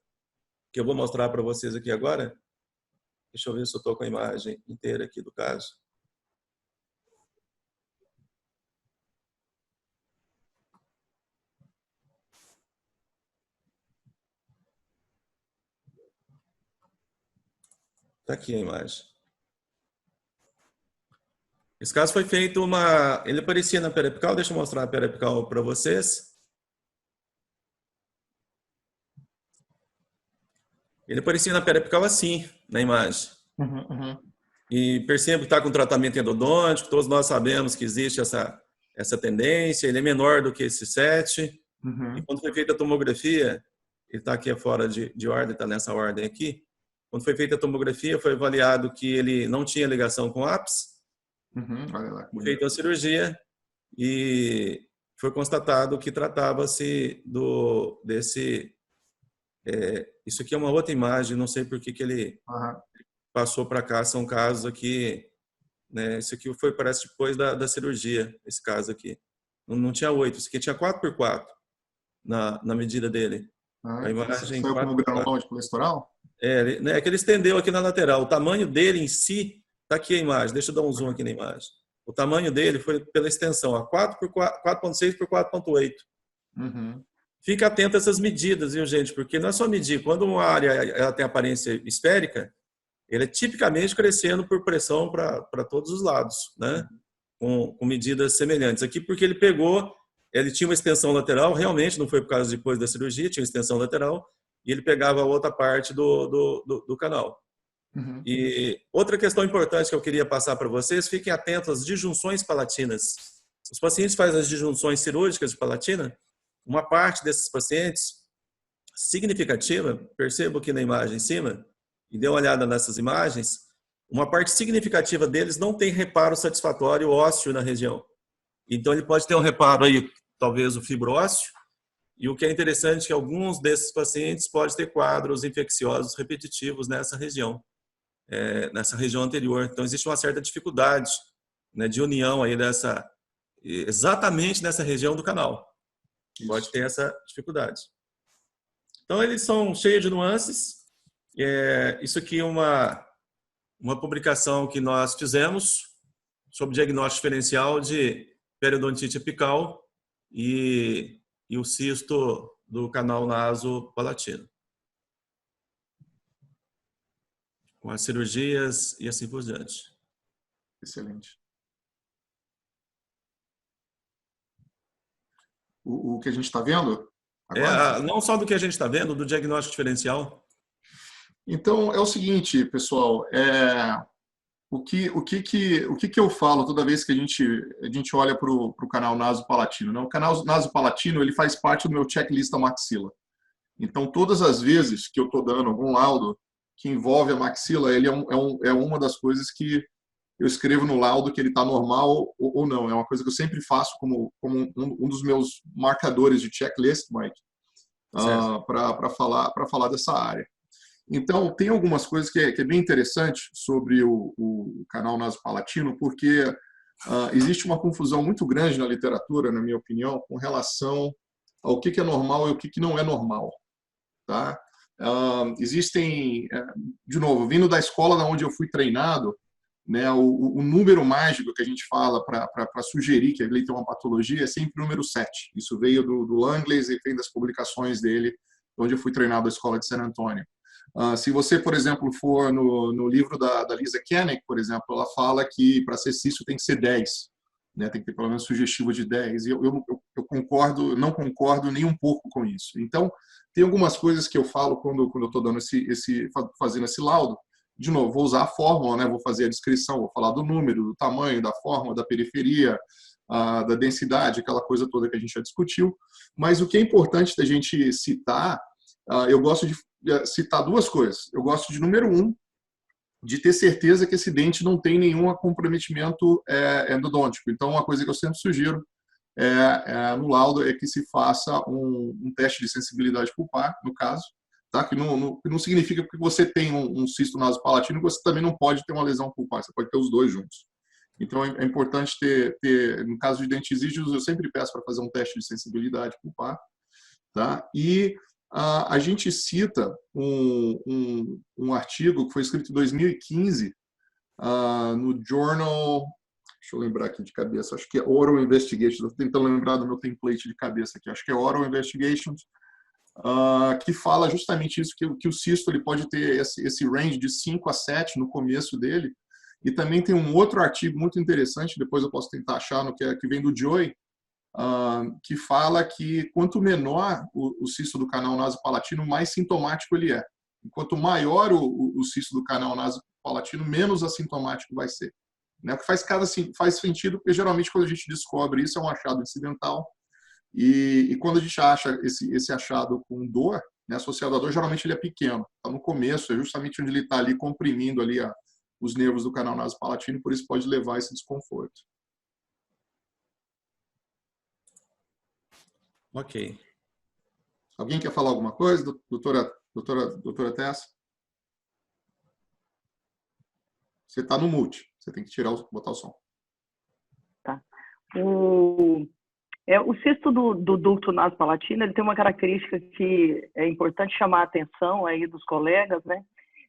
Speaker 3: que eu vou mostrar para vocês aqui agora, deixa eu ver se eu estou com a imagem inteira aqui do caso. Está aqui a imagem. Esse caso foi feito ele aparecia na periapical, deixa eu mostrar a periapical para vocês. Ele aparecia na periapical assim, na imagem. E percebo que está com tratamento endodôntico, todos nós sabemos que existe essa tendência, ele é menor do que esse 7. E quando foi feita a tomografia, ele está aqui fora de ordem, está nessa ordem aqui. Quando foi feita a tomografia, foi avaliado que ele não tinha ligação com o ápice.
Speaker 2: Olha lá,
Speaker 3: Foi feita a cirurgia e foi constatado que tratava-se desse... isso aqui é uma outra imagem, não sei por que ele passou para cá, são casos aqui, né? Isso aqui parece depois da cirurgia, esse caso aqui. Não tinha 8, isso aqui tinha 4x4 na medida dele. A imagem
Speaker 2: saiu como granuloma de colesterol?
Speaker 3: É que ele estendeu aqui na lateral. O tamanho dele em si, está aqui a imagem, deixa eu dar um zoom aqui na imagem. O tamanho dele foi pela extensão, 4.6 por 4.8. Fica atento a essas medidas, viu, gente? Porque não é só medir. Quando uma área ela tem aparência esférica, ele é tipicamente crescendo por pressão para todos os lados, né? Com medidas semelhantes. Aqui porque ele tinha uma extensão lateral, realmente não foi por causa depois da cirurgia, tinha uma extensão lateral, e ele pegava a outra parte do canal. E outra questão importante que eu queria passar para vocês, fiquem atentos às disjunções palatinas. Os pacientes fazem as disjunções cirúrgicas de palatina, uma parte desses pacientes significativa, percebo aqui na imagem em cima, e dê uma olhada nessas imagens, uma parte significativa deles não tem reparo satisfatório ósseo na região. Então ele pode ter um reparo aí, talvez o fibrósseo, e o que é interessante é que alguns desses pacientes podem ter quadros infecciosos repetitivos nessa região anterior. Então existe uma certa dificuldade, né, de união aí exatamente nessa região do canal. Pode ter essa dificuldade. Então eles são cheios de nuances. Isso aqui é uma publicação que nós fizemos sobre diagnóstico diferencial de periodontite apical e o cisto do canal naso-palatino, com as cirurgias e assim por diante.
Speaker 2: Excelente. O que a gente está vendo agora?
Speaker 3: Não só do que a gente está vendo, do diagnóstico diferencial.
Speaker 2: Então, é o seguinte, pessoal, o que eu falo toda vez que a gente olha para o canal naso-palatino, né? O canal naso-palatino, ele faz parte do meu checklist da maxila. Então, todas as vezes que eu estou dando algum laudo que envolve a maxila, ele é uma das coisas que eu escrevo no laudo que ele está normal ou não. É uma coisa que eu sempre faço como um dos meus marcadores de checklist, Mike, para falar dessa área. Então, tem algumas coisas que é bem interessante sobre o canal nasopalatino, porque existe uma confusão muito grande na literatura, na minha opinião, com relação ao que é normal e o que não é normal. Tá? Existem, de novo, vindo da escola onde eu fui treinado, né, o número mágico que a gente fala para sugerir que ele tem uma patologia é sempre o número 7. Isso veio do Langley e vem das publicações dele, onde eu fui treinado na escola de San Antônio. Se você, por exemplo, for no livro da Lisa Koenig, por exemplo, ela fala que para ser cisto tem que ser 10, né? Tem que ter pelo menos sugestivo de 10. E eu não concordo nem um pouco com isso. Então, tem algumas coisas que eu falo quando eu estou dando fazendo esse laudo. De novo, vou usar a fórmula, né? Vou fazer a descrição, vou falar do número, do tamanho, da forma, da periferia, da densidade, aquela coisa toda que a gente já discutiu. Mas o que é importante da gente citar, eu gosto de citar duas coisas. Eu gosto de, número 1, de ter certeza que esse dente não tem nenhum comprometimento endodôntico. Então, uma coisa que eu sempre sugiro no laudo é que se faça um teste de sensibilidade pulpar, no caso, tá? Que não significa que você tem um cisto nasopalatino, você também não pode ter uma lesão pulpar, você pode ter os dois juntos. Então, é importante ter no caso de dentes rígidos, eu sempre peço para fazer um teste de sensibilidade pulpar, tá? E a gente cita um artigo que foi escrito em 2015 no Journal, deixa eu lembrar aqui de cabeça, acho que é Oral Investigations, estou tentando lembrar do meu template de cabeça aqui, acho que é Oral Investigations, que fala justamente isso, que o cisto ele pode ter esse range de 5 a 7 no começo dele. E também tem um outro artigo muito interessante, depois eu posso tentar achar, que vem do Joy, que fala que quanto menor o cisto do canal nasopalatino, mais sintomático ele é. Quanto maior o cisto do canal nasopalatino, menos assintomático vai ser. Né? O que faz sentido, porque geralmente quando a gente descobre isso é um achado incidental, e quando a gente acha esse achado com dor, né, associado à dor, geralmente ele é pequeno. Está no começo, é justamente onde ele está ali comprimindo ali os nervos do canal nasopalatino, por isso pode levar a esse desconforto.
Speaker 3: Ok.
Speaker 2: Alguém quer falar alguma coisa, doutora Tessa? Você está no mute, você tem que botar o som.
Speaker 4: Tá. O cisto do ducto nasopalatino, ele tem uma característica que é importante chamar a atenção aí dos colegas, né?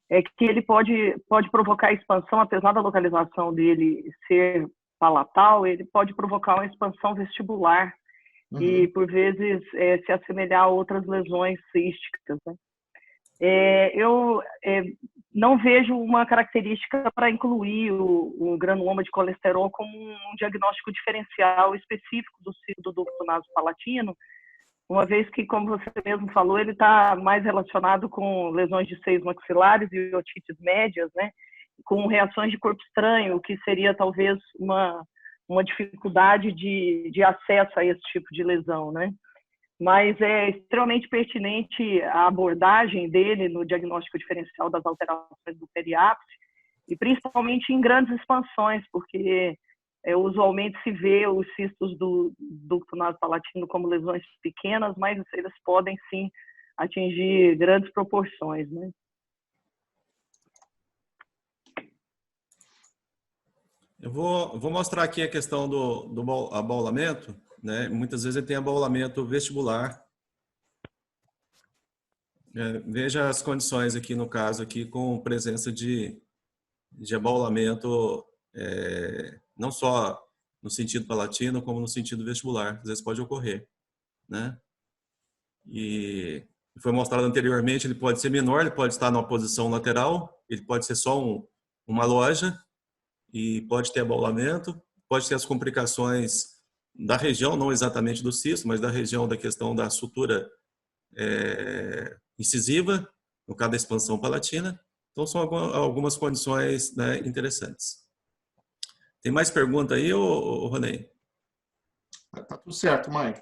Speaker 4: É que ele pode provocar expansão, apesar da localização dele ser palatal, ele pode provocar uma expansão vestibular e, por vezes, se assemelhar a outras lesões císticas, né? Eu não vejo uma característica para incluir o granuloma de colesterol como um diagnóstico diferencial específico do cisto do ducto nasopalatino, uma vez que, como você mesmo falou, ele está mais relacionado com lesões de seios maxilares e otites médias, né? Com reações de corpo estranho, o que seria talvez uma dificuldade de acesso a esse tipo de lesão, né? Mas é extremamente pertinente a abordagem dele no diagnóstico diferencial das alterações do periápice, e principalmente em grandes expansões, porque usualmente se vê os cistos do ducto nasopalatino como lesões pequenas, mas eles podem sim atingir grandes proporções, né?
Speaker 3: Eu vou mostrar aqui a questão do abaulamento, né? Muitas vezes ele tem abaulamento vestibular. Veja as condições aqui no caso aqui com presença de abaulamento, não só no sentido palatino, como no sentido vestibular. Às vezes pode ocorrer, né? E foi mostrado anteriormente, ele pode ser menor, ele pode estar numa posição lateral, ele pode ser só uma loja, e pode ter abaulamento, pode ter as complicações da região, não exatamente do cisto, mas da região da questão da sutura incisiva, no caso da expansão palatina. Então, são algumas condições, né, interessantes. Tem mais pergunta aí, Ronei?
Speaker 2: Tá tudo certo, Mike.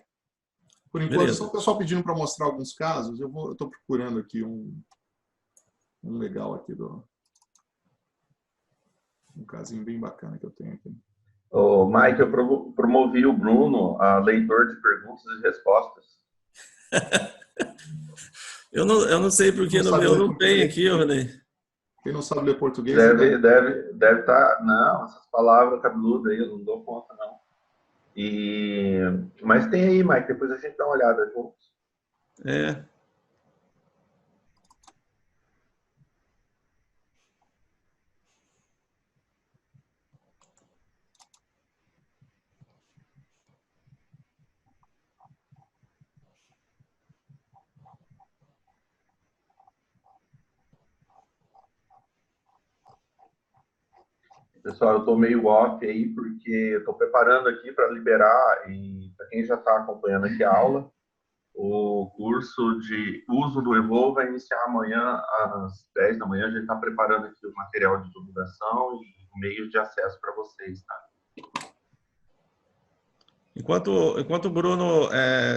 Speaker 2: Por enquanto,
Speaker 3: Beleza.
Speaker 2: só o pessoal pedindo para mostrar alguns casos. Eu estou procurando aqui um legal aqui um casinho bem bacana que eu tenho aqui.
Speaker 1: Mike, eu promovi o Bruno a leitor de perguntas e respostas.
Speaker 3: Eu não sei porque no meu não tem aqui, Ronei.
Speaker 2: Quem não sabe ler português...
Speaker 1: Deve estar... Não, essas palavras cabeludas aí eu não dou conta, não. Mas tem aí, Mike, depois a gente dá uma olhada juntos. Pessoal, eu estou meio off aí, porque eu estou preparando aqui para liberar, e para quem já está acompanhando aqui a aula, o curso de uso do Evolve vai iniciar amanhã às 10 da manhã. A gente está preparando aqui o material de divulgação e meios de acesso para vocês, tá?
Speaker 3: Enquanto o Bruno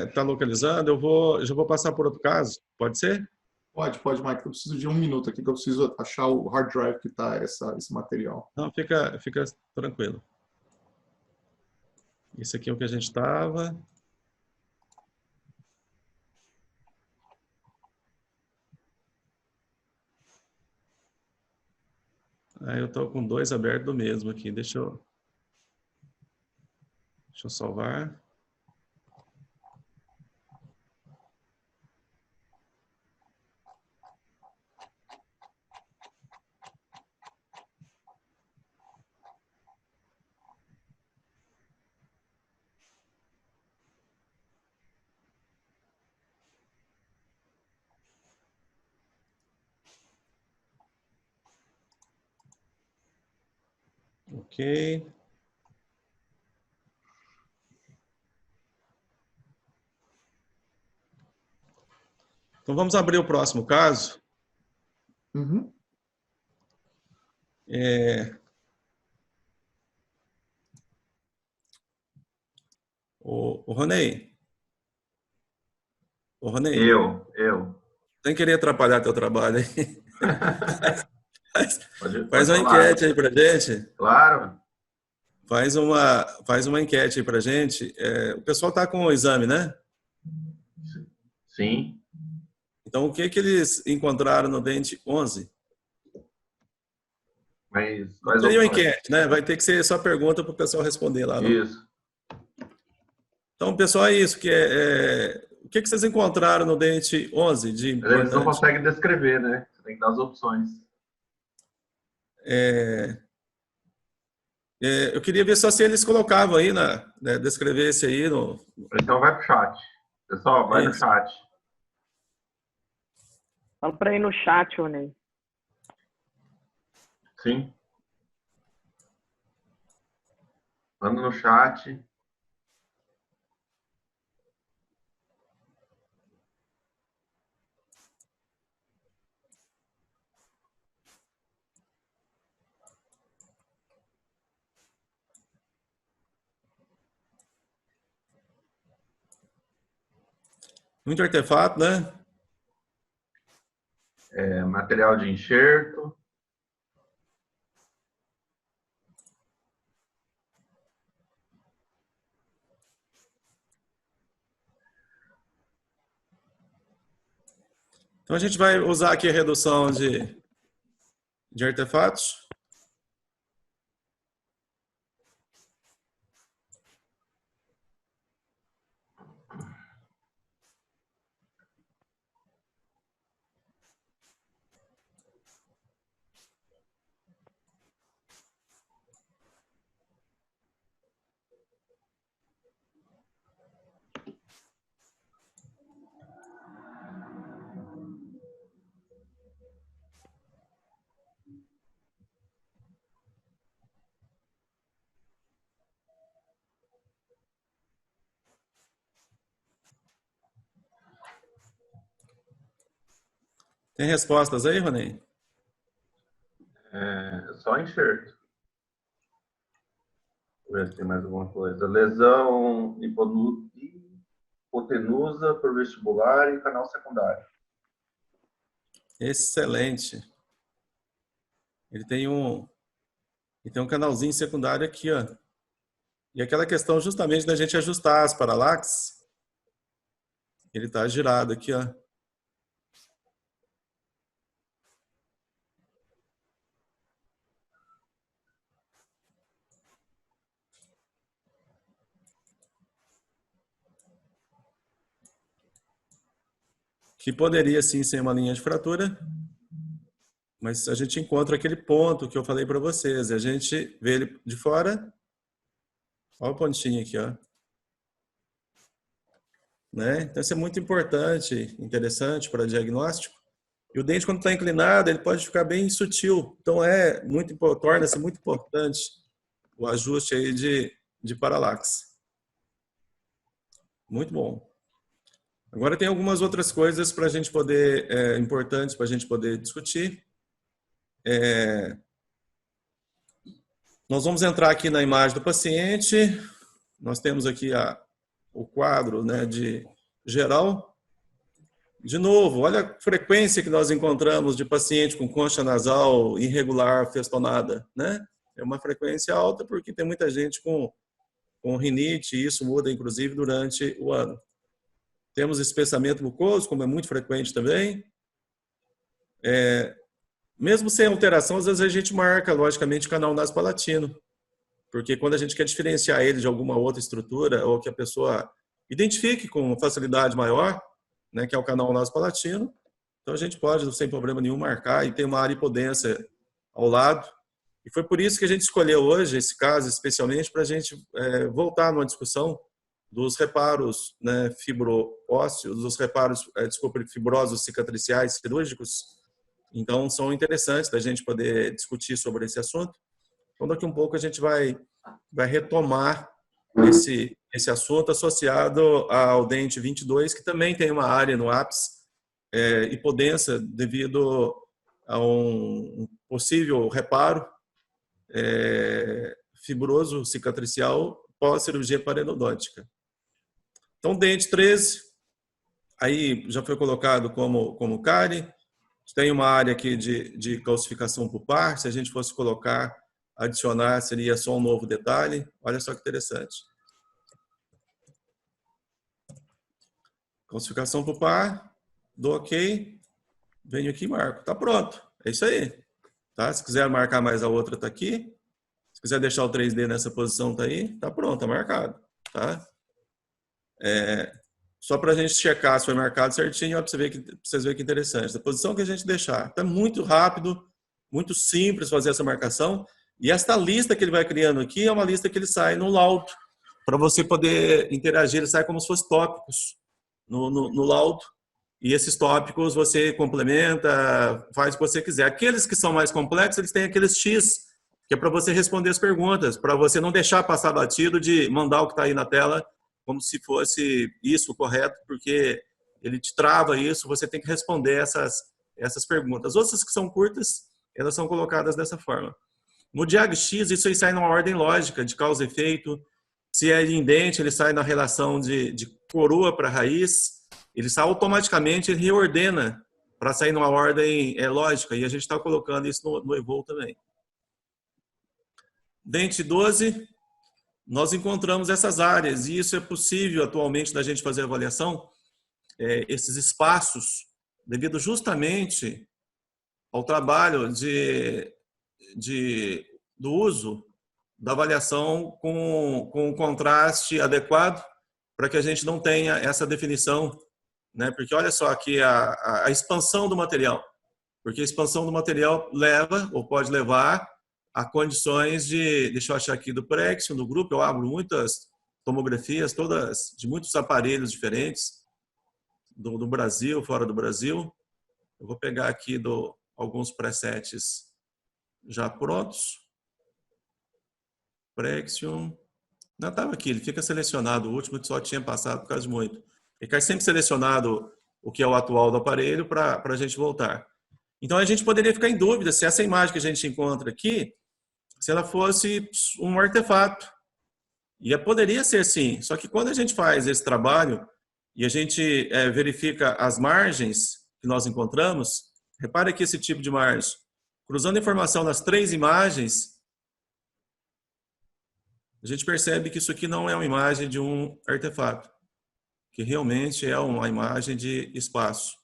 Speaker 3: está localizando, eu já vou passar por outro caso. Pode ser?
Speaker 2: Pode, Mike. Eu preciso de um minuto aqui, que eu preciso achar o hard drive que está esse material.
Speaker 3: Não, fica tranquilo. Isso aqui é o que a gente estava. Ah, eu estou com 2 abertos do mesmo aqui. Deixa eu salvar. Ok. Então, vamos abrir o próximo caso.
Speaker 2: Uhum.
Speaker 3: O Ronei. O Ronei,
Speaker 1: Eu.
Speaker 3: sem querer atrapalhar teu trabalho aí. Faz
Speaker 1: Pode
Speaker 3: uma
Speaker 1: falar.
Speaker 3: enquete aí pra gente.
Speaker 1: Claro.
Speaker 3: Faz uma enquete aí pra gente. O pessoal está com o exame, né?
Speaker 1: Sim.
Speaker 3: Então, o que eles encontraram no dente 11?
Speaker 1: Mas
Speaker 3: Não
Speaker 1: quais
Speaker 3: seria uma
Speaker 1: opções?
Speaker 3: enquete, né? Vai ter que ser só pergunta para o pessoal responder lá. Não?
Speaker 1: Isso.
Speaker 3: Então, pessoal, é isso. O que vocês encontraram no dente 11 de
Speaker 1: Mas eles não
Speaker 3: importante?
Speaker 1: conseguem descrever, né? Você tem que dar as opções.
Speaker 3: Eu queria ver só se eles colocavam aí, né, descrevesse aí no...
Speaker 1: Então vai pro chat. Pessoal, vai no
Speaker 3: Isso.
Speaker 1: chat.
Speaker 4: Fala para ir no chat, Ronei.
Speaker 1: Sim. Manda no chat.
Speaker 3: Muito artefato, né?
Speaker 1: Material de enxerto.
Speaker 3: Então, a gente vai usar aqui a redução de artefatos. Tem respostas aí, Ronei?
Speaker 1: Só enxerto. Deixa eu ver se tem mais alguma coisa. Lesão hipotenusa por vestibular e canal secundário.
Speaker 3: Excelente. Ele tem um canalzinho secundário aqui, ó. E aquela questão justamente da gente ajustar as paralaxes, ele está girado aqui, ó. Que poderia sim ser uma linha de fratura, mas a gente encontra aquele ponto que eu falei para vocês, a gente vê ele de fora, olha o pontinho aqui, ó. Né? Então isso é muito importante, interessante para diagnóstico. E o dente, quando está inclinado, ele pode ficar bem sutil. Então torna-se muito importante o ajuste aí de paralaxe. Muito bom. Agora tem algumas outras coisas para a gente poder, importantes para a gente poder discutir. Nós vamos entrar aqui na imagem do paciente. Nós temos aqui o quadro, né, de geral. De novo, olha a frequência que nós encontramos de paciente com concha nasal irregular, festonada, né? É uma frequência alta porque tem muita gente com rinite e isso muda, inclusive, durante o ano. Temos espessamento mucoso, como é muito frequente também. Mesmo sem alteração, às vezes a gente marca, logicamente, o canal nasopalatino, porque quando a gente quer diferenciar ele de alguma outra estrutura, ou que a pessoa identifique com facilidade maior, né, que é o canal nasopalatino, então a gente pode, sem problema nenhum, marcar, e tem uma área hipodência ao lado. E foi por isso que a gente escolheu hoje esse caso, especialmente, para a gente voltar numa discussão dos reparos, né, fibroósseos, dos reparos, fibrosos cicatriciais cirúrgicos. Então, são interessantes da gente poder discutir sobre esse assunto. Então, daqui um pouco a gente vai retomar esse assunto associado ao dente 22, que também tem uma área no ápice hipodensa devido a um possível reparo fibroso cicatricial pós-cirurgia parenodôntica. Então, dente 13, aí já foi colocado como cárie. Tem uma área aqui de calcificação pulpar. Se a gente fosse colocar, adicionar, seria só um novo detalhe. Olha só que interessante. Calcificação pulpar, dou ok, venho aqui e marco. Tá pronto, é isso aí. Tá? Se quiser marcar mais a outra, tá aqui. Se quiser deixar o 3D nessa posição, tá aí. Tá pronto, tá marcado. Tá? Só para a gente checar se foi marcado certinho, para vocês verem que interessante. A posição que a gente deixar. Tá muito rápido, muito simples fazer essa marcação. E esta lista que ele vai criando aqui é uma lista que ele sai no laudo. Para você poder interagir, ele sai como se fosse tópicos no laudo. E esses tópicos você complementa, faz o que você quiser. Aqueles que são mais complexos, eles têm aqueles X, que é para você responder as perguntas, para você não deixar passar batido de mandar o que está aí na tela como se fosse isso correto, porque ele te trava isso, você tem que responder essas perguntas. Outras que são curtas, elas são colocadas dessa forma. No DiagX, isso aí sai numa ordem lógica, de causa e efeito. Se é indente, ele sai na relação de coroa para raiz. Ele sai automaticamente, ele reordena para sair numa ordem lógica. E a gente está colocando isso no Evol também. Dente 12, nós encontramos essas áreas. E isso é possível atualmente da gente fazer avaliação, esses espaços, devido justamente ao trabalho do uso da avaliação com um contraste adequado para que a gente não tenha essa definição, né? Porque olha só aqui a expansão do material, porque a expansão do material leva ou pode levar a condições deixa eu achar aqui do Prexium, do grupo, eu abro muitas tomografias, todas de muitos aparelhos diferentes do Brasil, fora do Brasil. Eu vou pegar aqui alguns presets já prontos. Prexium. Não, estava aqui, ele fica selecionado. O último que só tinha passado por causa de muito. Ele cai sempre selecionado o que é o atual do aparelho para a gente voltar. Então, a gente poderia ficar em dúvida se essa imagem que a gente encontra aqui, se ela fosse um artefato. E poderia ser sim, só que quando a gente faz esse trabalho e a gente verifica as margens que nós encontramos, repare que esse tipo de margem, cruzando informação nas 3 imagens, a gente percebe que isso aqui não é uma imagem de um artefato, que realmente é uma imagem de espaço.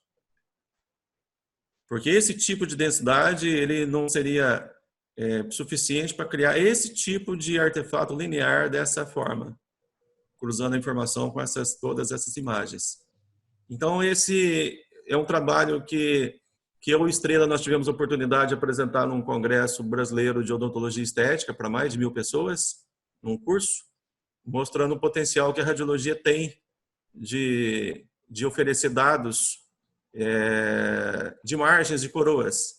Speaker 3: Porque esse tipo de densidade, ele não seria suficiente para criar esse tipo de artefato linear dessa forma, cruzando a informação com todas essas imagens. Então, esse é um trabalho que eu e Estrela nós tivemos a oportunidade de apresentar num congresso brasileiro de odontologia estética para mais de 1000 pessoas, num curso, mostrando o potencial que a radiologia tem de oferecer dados de margens de coroas.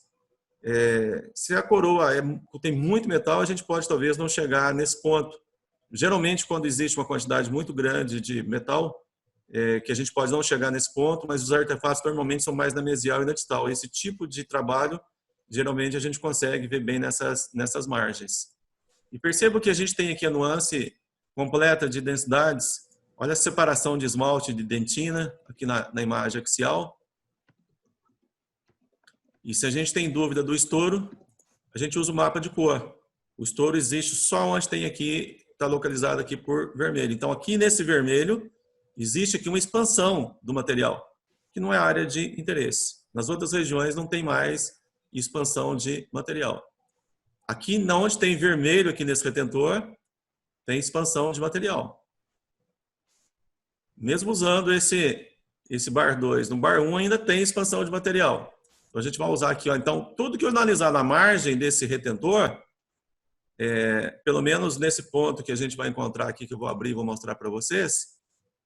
Speaker 3: Se a coroa tem muito metal, a gente pode talvez não chegar nesse ponto. Geralmente, quando existe uma quantidade muito grande de metal, que a gente pode não chegar nesse ponto, mas os artefatos normalmente são mais na mesial e na distal. Esse tipo de trabalho, geralmente, a gente consegue ver bem nessas margens. E perceba que a gente tem aqui a nuance completa de densidades. Olha a separação de esmalte de dentina, aqui na imagem axial. E se a gente tem dúvida do estouro, a gente usa o mapa de cor. O estouro existe só onde tem aqui, está localizado aqui por vermelho. Então, aqui nesse vermelho, existe aqui uma expansão do material, que não é área de interesse. Nas outras regiões não tem mais e expansão de material. Aqui, onde tem vermelho, aqui nesse retentor, tem expansão de material. Mesmo usando esse bar 2, no bar 1 ainda tem expansão de material. Então, a gente vai usar aqui, ó. Então, tudo que eu analisar na margem desse retentor, pelo menos nesse ponto que a gente vai encontrar aqui, que eu vou abrir e vou mostrar para vocês,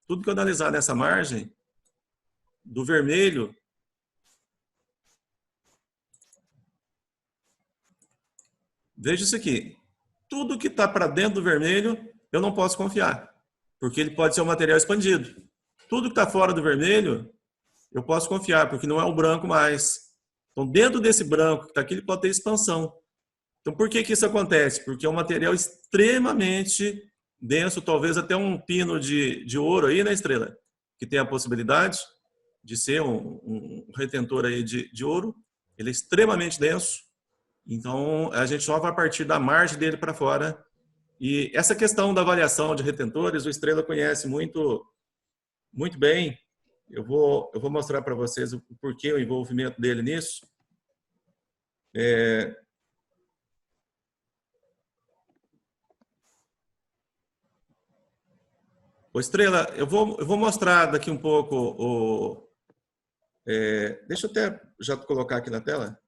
Speaker 3: tudo que eu analisar nessa margem, do vermelho, veja isso aqui. Tudo que está para dentro do vermelho, eu não posso confiar, porque ele pode ser um material expandido. Tudo que está fora do vermelho, eu posso confiar, porque não é o branco mais. Então, dentro desse branco que está aqui, ele pode ter expansão. Então, por que isso acontece? Porque é um material extremamente denso, talvez até um pino de ouro aí, né, Estrela? Que tem a possibilidade de ser um retentor aí de ouro. Ele é extremamente denso. Então, a gente só vai partir da margem dele para fora. E essa questão da avaliação de retentores, o Estrela conhece muito bem. Eu vou mostrar para vocês o porquê, o envolvimento dele nisso. Ô Estrela, eu vou mostrar daqui um pouco deixa eu até já colocar aqui na tela.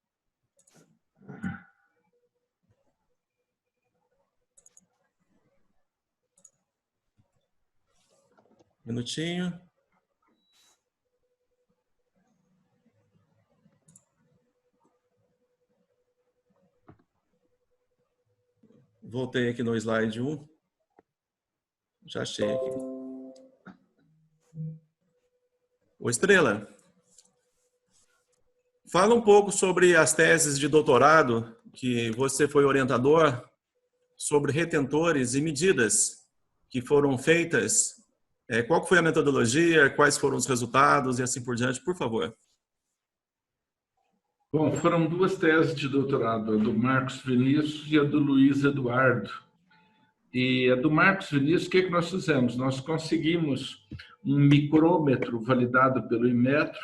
Speaker 3: Um minutinho. Voltei aqui no slide 1. Já achei aqui. Ô Estrela, fala um pouco sobre as teses de doutorado que você foi orientador, sobre retentores e medidas que foram feitas. Qual foi a metodologia, quais foram os resultados e assim por diante, por favor.
Speaker 5: Bom, foram duas teses de doutorado, a do Marcos Vinícius e a do Luiz Eduardo. E a do Marcos Vinícius, o que nós fizemos? Nós conseguimos um micrômetro validado pelo Inmetro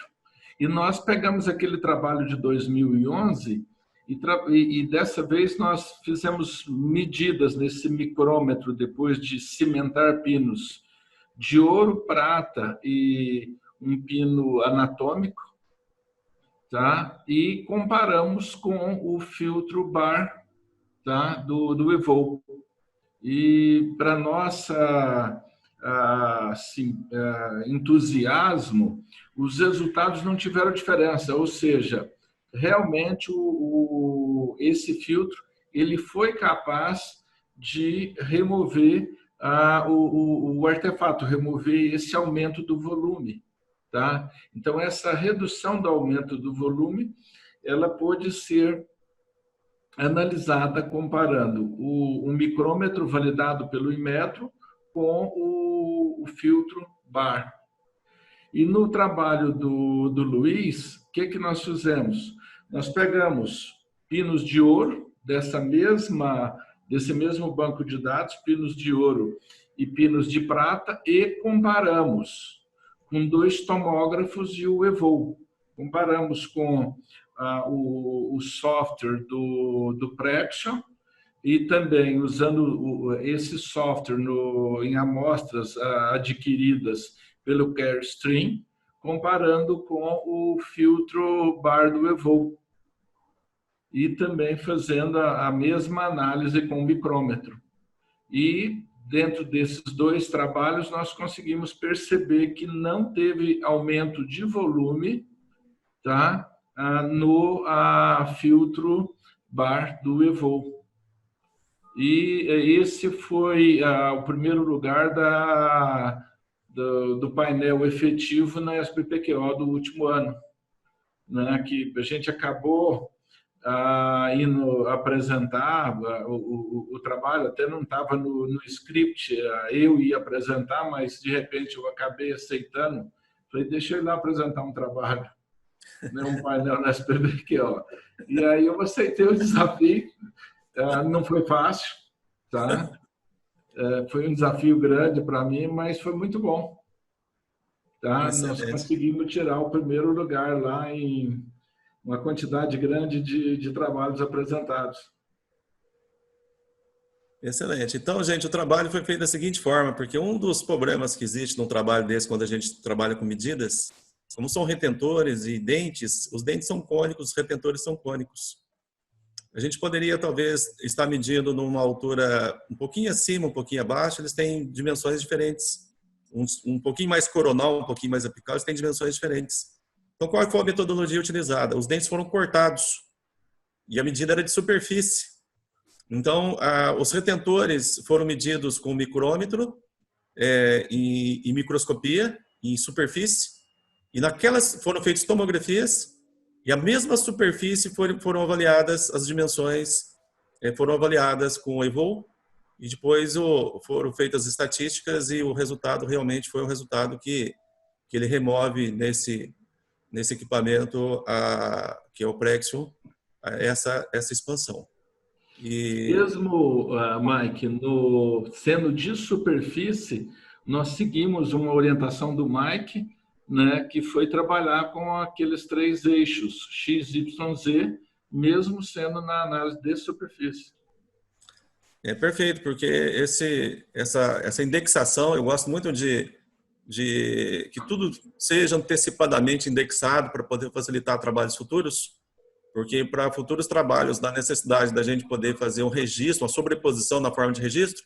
Speaker 5: e nós pegamos aquele trabalho de 2011 e dessa vez nós fizemos medidas nesse micrômetro depois de cimentar pinos de ouro, prata e um pino anatômico, tá? E comparamos com o filtro bar, tá? do Evolve. E para nossa entusiasmo, os resultados não tiveram diferença, ou seja, realmente esse filtro ele foi capaz de remover o artefato, remover esse aumento do volume. Tá? Então, essa redução do aumento do volume, ela pode ser analisada comparando o micrômetro validado pelo Inmetro com o filtro bar. E no trabalho do Luiz, o que nós fizemos? Nós pegamos pinos de ouro desse mesmo banco de dados, pinos de ouro e pinos de prata, e comparamos com 2 tomógrafos e o Evolve. Comparamos com o software do Prection e também usando esse software em amostras adquiridas pelo Carestream, comparando com o filtro bar do Evolve. E também fazendo a mesma análise com o micrômetro. E dentro desses 2 trabalhos, nós conseguimos perceber que não teve aumento de volume, tá? No filtro bar do Evolve. E esse foi o primeiro lugar do painel efetivo na SBPQO do último ano, né? Que a gente acabou indo apresentar o trabalho, até não estava no script, eu ia apresentar, mas de repente eu acabei aceitando, falei, deixa eu ir lá apresentar um trabalho, né, um painel na SBPQO. E aí eu aceitei o desafio, não foi fácil, tá? Foi um desafio grande para mim, mas foi muito bom. Tá? Nós conseguimos tirar o primeiro lugar lá em uma quantidade grande de trabalhos apresentados.
Speaker 3: Excelente. Então, gente, o trabalho foi feito da seguinte forma, porque um dos problemas que existe num trabalho desse, quando a gente trabalha com medidas, como são retentores e dentes, os dentes são cônicos, os retentores são cônicos. A gente poderia, talvez, estar medindo numa altura um pouquinho acima, um pouquinho abaixo, eles têm dimensões diferentes. Um pouquinho mais coronal, um pouquinho mais apical, eles têm dimensões diferentes. Então, qual foi a metodologia utilizada? Os dentes foram cortados e a medida era de superfície. Então, os retentores foram medidos com micrômetro e microscopia em superfície, e naquelas foram feitas tomografias, e a mesma superfície foram avaliadas, as dimensões foram avaliadas com o EVOL, e depois foram feitas estatísticas, e o resultado realmente foi um resultado que ele remove nesse equipamento, que é o Prexium, essa expansão.
Speaker 5: Mesmo, Mike, sendo de superfície, nós seguimos uma orientação do Mike, né, que foi trabalhar com aqueles 3 eixos, X, Y, Z, mesmo sendo na análise de superfície.
Speaker 3: Perfeito, porque essa indexação, eu gosto muito de que tudo seja antecipadamente indexado para poder facilitar trabalhos futuros, porque para futuros trabalhos, da necessidade da gente poder fazer um registro, uma sobreposição na forma de registro,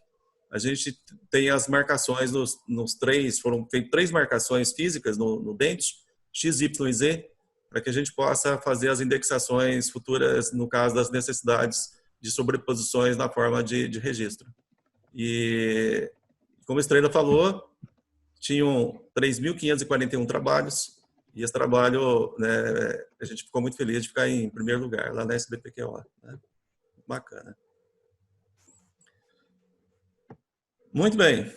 Speaker 3: a gente tem as marcações nos 3, foram feitas 3 marcações físicas no dente, X, Y e Z, para que a gente possa fazer as indexações futuras, no caso das necessidades de sobreposições na forma de registro. E, como a Estrela falou, tinham 3.541 trabalhos, e esse trabalho, né, a gente ficou muito feliz de ficar em primeiro lugar, lá na SBPQO. Né? Bacana. Muito bem.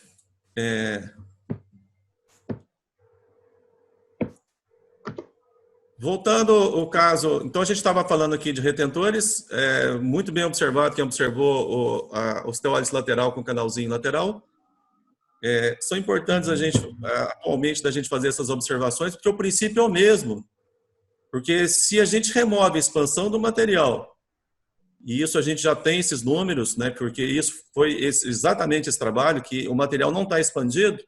Speaker 3: Voltando ao caso, então a gente estava falando aqui de retentores, muito bem observado, quem observou o osteólise lateral com canalzinho lateral. São importantes atualmente da gente fazer essas observações, porque o princípio é o mesmo. Porque se a gente remove a expansão do material, e isso a gente já tem esses números, né, porque isso foi exatamente esse trabalho, que o material não está expandido,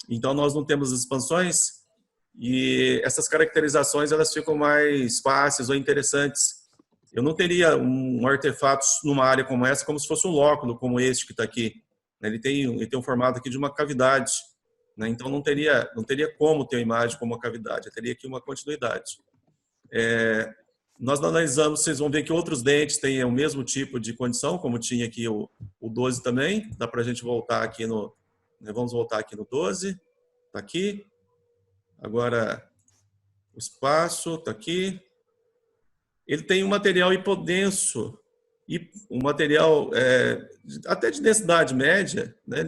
Speaker 3: então nós não temos expansões, e essas caracterizações elas ficam mais fáceis ou interessantes. Eu não teria um artefato numa área como essa, como se fosse um lóculo, como este que está aqui. Ele tem um formato aqui de uma cavidade, né? Então não teria como ter uma imagem como uma cavidade, eu teria aqui uma continuidade. Nós analisamos, vocês vão ver que outros dentes têm o mesmo tipo de condição, como tinha aqui o 12 também. Dá para a gente voltar aqui vamos voltar aqui no 12, está aqui. Agora, o espaço está aqui. Ele tem um material hipodenso, e um material até de densidade média, né?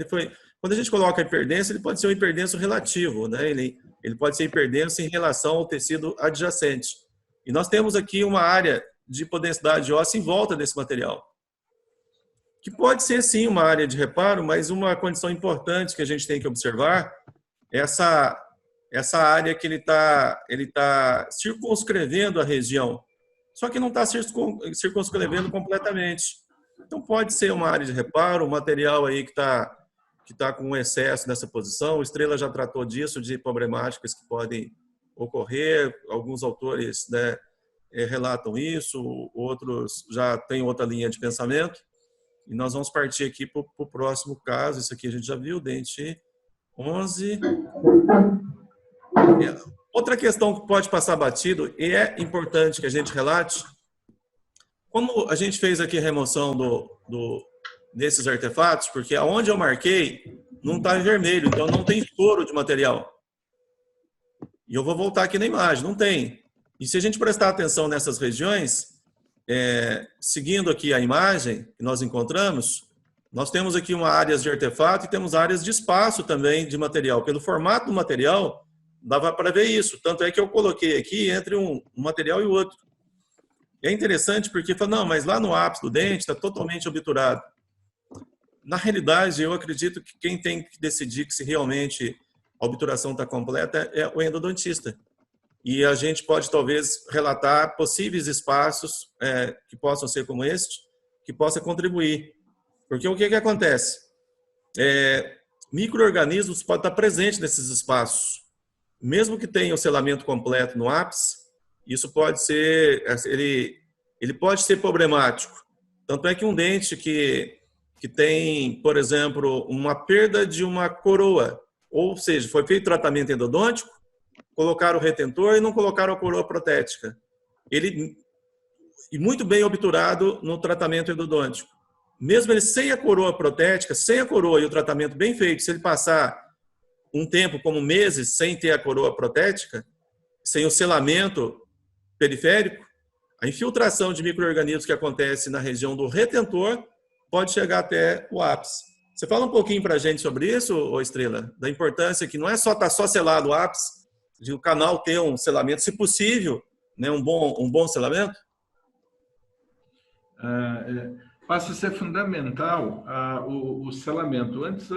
Speaker 3: Quando a gente coloca hiperdenso, ele pode ser um hiperdenso relativo, né? Ele pode ser hiperdenso em relação ao tecido adjacente. E nós temos aqui uma área de hipodensidade óssea em volta desse material, que pode ser sim uma área de reparo, mas uma condição importante que a gente tem que observar é essa área que ele tá circunscrevendo a região. Só que não está circunscrevendo completamente. Então, pode ser uma área de reparo, um material aí que tá com excesso nessa posição. O Estrela já tratou disso, de problemáticas que podem ocorrer. Alguns autores, né, relatam isso, outros já têm outra linha de pensamento. E nós vamos partir aqui para o próximo caso. Isso aqui a gente já viu, dente 11. Outra questão que pode passar batido, e é importante que a gente relate, como a gente fez aqui a remoção desses artefatos, porque aonde eu marquei não está em vermelho, então não tem foro de material. E eu vou voltar aqui na imagem, não tem. E se a gente prestar atenção nessas regiões, seguindo aqui a imagem que nós encontramos, nós temos aqui uma área de artefato e temos áreas de espaço também de material. Pelo formato do material, dava para ver isso. Tanto é que eu coloquei aqui entre um material e o outro. É interessante porque fala, não, mas lá no ápice do dente está totalmente obturado. Na realidade, eu acredito que quem tem que decidir que se realmente a obturação está completa é o endodontista. e a gente pode talvez relatar possíveis espaços que possam ser como este, que possa contribuir. Porque o que acontece? Micro-organismos podem estar presentes nesses espaços. Mesmo que tenha o selamento completo no ápice, isso pode ser, ele pode ser problemático. Tanto é que um dente que tem, por exemplo, uma perda de uma coroa, ou seja, foi feito tratamento endodôntico, colocaram o retentor e não colocaram a coroa protética. E muito bem obturado no tratamento endodôntico. Mesmo ele sem a coroa protética, sem a coroa e o tratamento bem feito, se ele passar um tempo, como meses, sem ter a coroa protética, sem o selamento periférico, a infiltração de micro-organismos que acontece na região do retentor pode chegar até o ápice. Você fala um pouquinho para a gente sobre isso, ô Estrela? Da importância que não é só estar só selado o ápice, de o canal ter um selamento, se possível, né, um bom selamento?
Speaker 5: Passa a ser fundamental o selamento. Antes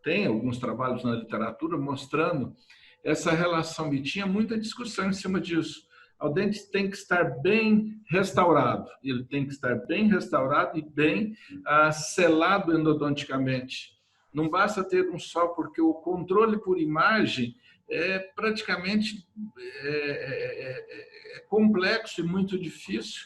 Speaker 5: tem alguns trabalhos na literatura mostrando essa relação, e tinha muita discussão em cima disso. O dente tem que estar bem restaurado, ele tem que estar bem restaurado e bem selado endodonticamente. Não basta ter um só, porque o controle por imagem é praticamente complexo e muito difícil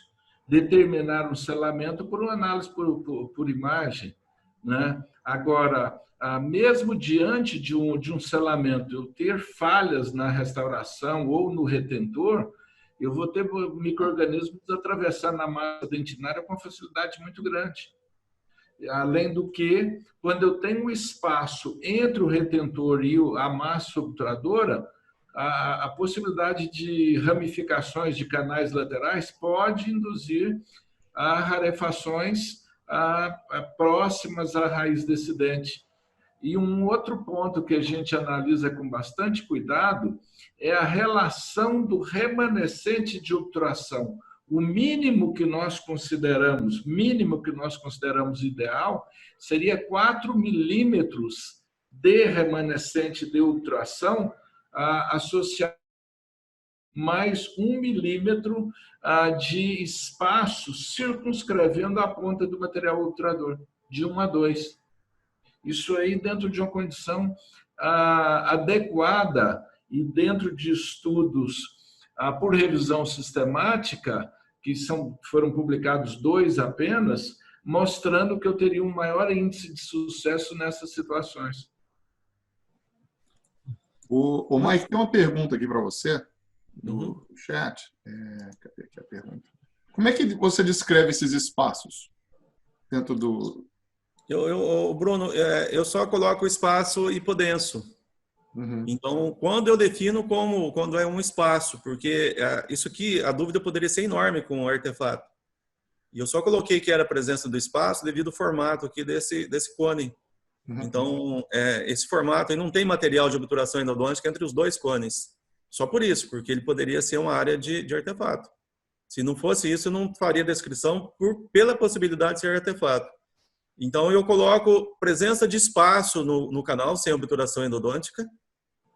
Speaker 5: determinar um selamento por uma análise por imagem, né? Agora, mesmo diante de um selamento, eu ter falhas na restauração ou no retentor, eu vou ter micro-organismos atravessar na massa dentinária com uma facilidade muito grande. Além do que, quando eu tenho um espaço entre o retentor e a massa obturadora, a possibilidade de ramificações de canais laterais pode induzir a rarefações próximas à raiz desse dente. E um outro ponto que a gente analisa com bastante cuidado é a relação do remanescente de obturação. O mínimo que nós consideramos ideal seria 4 milímetros de remanescente de obturação associado mais 1 milímetro de espaço circunscrevendo a ponta do material obturador, de 1 a 2. Isso aí dentro de uma condição adequada e dentro de estudos por revisão sistemática, que foram publicados 2 apenas, mostrando que eu teria um maior índice de sucesso nessas situações.
Speaker 2: O Mike, tem uma pergunta aqui para você, do chat. Cadê aqui a pergunta? Como é que você descreve esses espaços dentro do...
Speaker 3: Bruno, eu só coloco o espaço hipodenso. Então, quando eu defino quando é um espaço, porque isso aqui, a dúvida poderia ser enorme com o artefato. E eu só coloquei que era a presença do espaço devido ao formato aqui desse cone. Então, esse formato aí não tem material de obturação endodôntica entre os 2 cones. Só por isso, porque ele poderia ser uma área de artefato. Se não fosse isso, eu não faria descrição pela possibilidade de ser artefato. Então, eu coloco presença de espaço no canal, sem obturação endodôntica.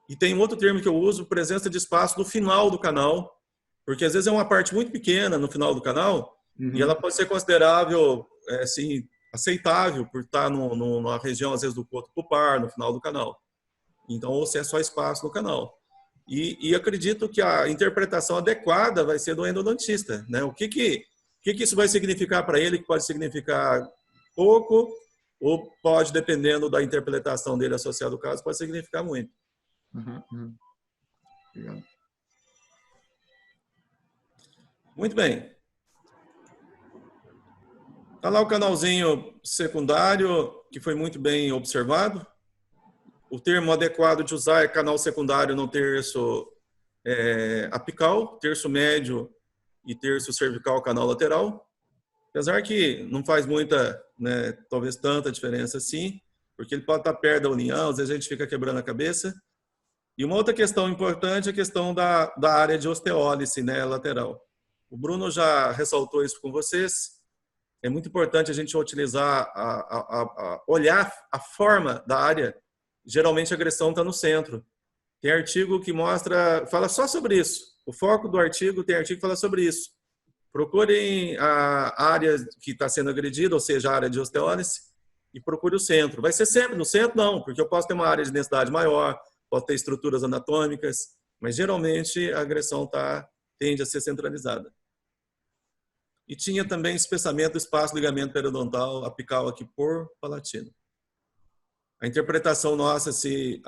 Speaker 3: E tem outro termo que eu uso, presença de espaço no final do canal, porque às vezes é uma parte muito pequena no final do canal, e ela pode ser considerável, assim, aceitável, por estar numa região, às vezes, do coto pulpar, no final do canal. Então, ou se é só espaço no canal. E acredito que a interpretação adequada vai ser do endodontista, né? O que isso vai significar para ele, que pode significar pouco, ou pode, dependendo da interpretação dele associada ao caso, pode significar muito.
Speaker 2: Obrigado.
Speaker 3: Muito bem. Está lá o canalzinho secundário, que foi muito bem observado. O termo adequado de usar é canal secundário no terço apical, terço médio e terço cervical, canal lateral. Apesar que não faz muita, né, talvez tanta diferença assim, porque ele pode estar perto da união, às vezes a gente fica quebrando a cabeça. E uma outra questão importante é a questão da área de osteólise, né, lateral. O Bruno já ressaltou isso com vocês. É muito importante a gente utilizar, olhar a forma da área. Geralmente a agressão está no centro. Tem artigo que mostra, fala só sobre isso. O foco do artigo, tem artigo que fala sobre isso. Procurem a área que está sendo agredida, ou seja, a área de osteólise, e procure o centro. Vai ser sempre no centro? Não, porque eu posso ter uma área de densidade maior, posso ter estruturas anatômicas, mas geralmente a agressão tende a ser centralizada. E tinha também espessamento do espaço ligamento periodontal apical aqui por palatino. A interpretação nossa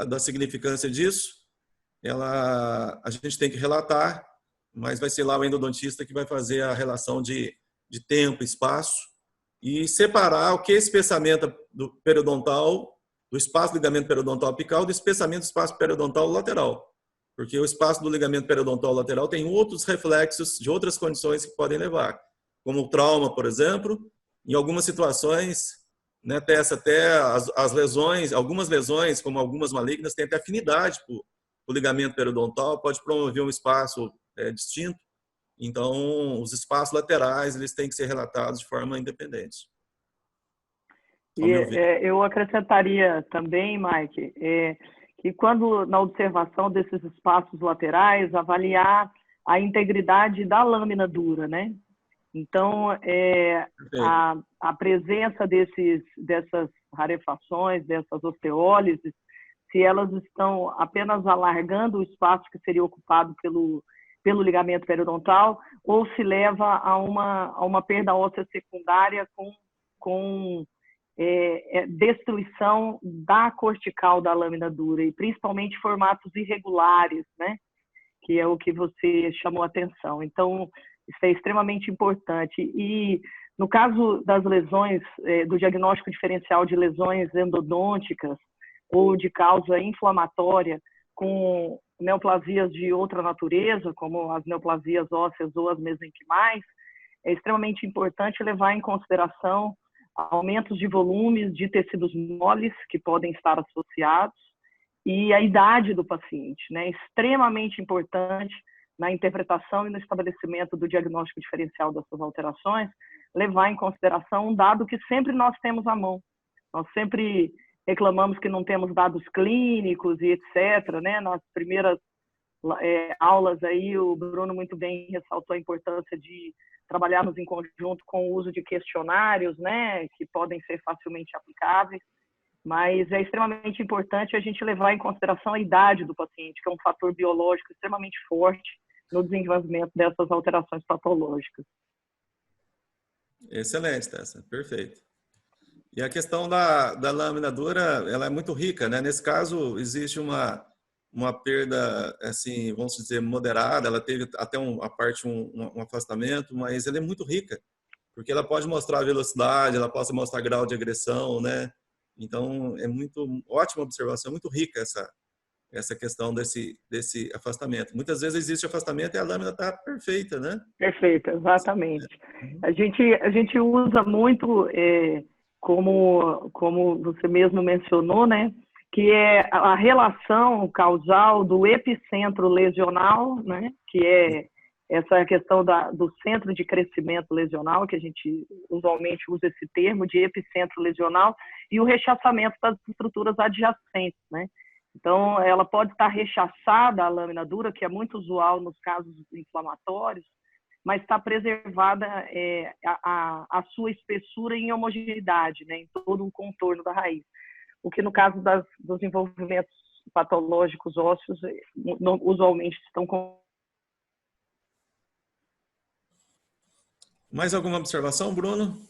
Speaker 3: da significância disso, a gente tem que relatar, mas vai ser lá o endodontista que vai fazer a relação de tempo, espaço, e separar o que é espessamento do periodontal, do espaço do ligamento periodontal apical, do espessamento do espaço periodontal lateral. Porque o espaço do ligamento periodontal lateral tem outros reflexos de outras condições que podem levar, como o trauma, por exemplo. Em algumas situações, né, testa até as lesões, algumas lesões, como algumas malignas, têm até afinidade para o ligamento periodontal, pode promover um espaço distinto. Então, os espaços laterais, eles têm que ser relatados de forma independente.
Speaker 4: E eu acrescentaria também, Mike, que quando na observação desses espaços laterais, avaliar a integridade da lâmina dura, né? Então, a presença dessas rarefações, dessas osteólises, se elas estão apenas alargando o espaço que seria ocupado pelo ligamento periodontal, ou se leva a uma perda óssea secundária com destruição da cortical da lâmina dura, e principalmente formatos irregulares, né? Que é o que você chamou a atenção. Então, isso é extremamente importante. E no caso das lesões, do diagnóstico diferencial de lesões endodônticas ou de causa inflamatória com neoplasias de outra natureza, como as neoplasias ósseas ou as mesenquimais, é extremamente importante levar em consideração aumentos de volumes de tecidos moles que podem estar associados e a idade do paciente, né? Extremamente importante na interpretação e no estabelecimento do diagnóstico diferencial dessas alterações, levar em consideração um dado que sempre nós temos à mão. Nós sempre reclamamos que não temos dados clínicos e etc., né? Nas primeiras aulas aí, o Bruno muito bem ressaltou a importância de trabalharmos em conjunto com o uso de questionários, né? Que podem ser facilmente aplicáveis, mas é extremamente importante a gente levar em consideração a idade do paciente, que é um fator biológico extremamente forte no desenvolvimento dessas alterações patológicas.
Speaker 3: Excelente, Tessa, perfeito. E a questão da lâmina dura, ela é muito rica, né? Nesse caso, existe uma perda, assim, vamos dizer, moderada, ela teve até um afastamento, mas ela é muito rica, porque ela pode mostrar velocidade, ela pode mostrar grau de agressão, né? Então, é ótima observação, muito rica essa questão desse afastamento. Muitas vezes existe afastamento e a lâmina está perfeita, né?
Speaker 4: Perfeita, exatamente. A gente usa muito, como você mesmo mencionou, né? Que é a relação causal do epicentro lesional, né? Que é essa questão do centro de crescimento lesional, que a gente usualmente usa esse termo de epicentro lesional, e o rechaçamento das estruturas adjacentes, né? Então, ela pode estar rechaçada, a lâmina dura, que é muito usual nos casos inflamatórios, mas está preservada a sua espessura em homogeneidade, né? Em todo o contorno da raiz. O que no caso dos envolvimentos patológicos ósseos, usualmente estão com...
Speaker 3: Mais alguma observação, Bruno?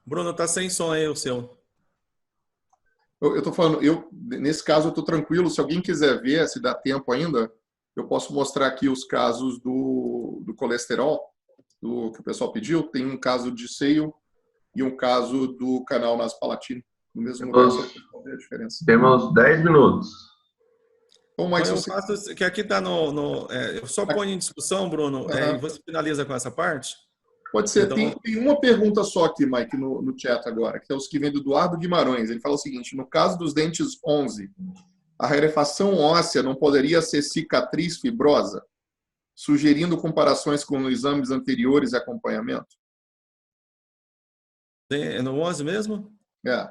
Speaker 3: Bruno, tá sem som aí o seu.
Speaker 2: Eu estou falando, nesse caso eu estou tranquilo. Se alguém quiser ver, se dá tempo ainda, eu posso mostrar aqui os casos do colesterol, que o pessoal pediu. Tem um caso de seio e um caso do canal nasopalatino. No mesmo lugar, só para ver a diferença.
Speaker 1: Temos 10 minutos.
Speaker 2: Bom, mas
Speaker 3: eu faço que aqui está eu só ponho em discussão, Bruno, e você finaliza com essa parte?
Speaker 2: Pode ser.
Speaker 3: Então...
Speaker 2: Tem uma pergunta só aqui, Mike, no chat agora, que é os que vem do Eduardo Guimarães. Ele fala o seguinte: no caso dos dentes 11, a rarefação óssea não poderia ser cicatriz fibrosa? sugerindo comparações com exames anteriores e acompanhamento?
Speaker 3: É no 11 mesmo?
Speaker 2: É.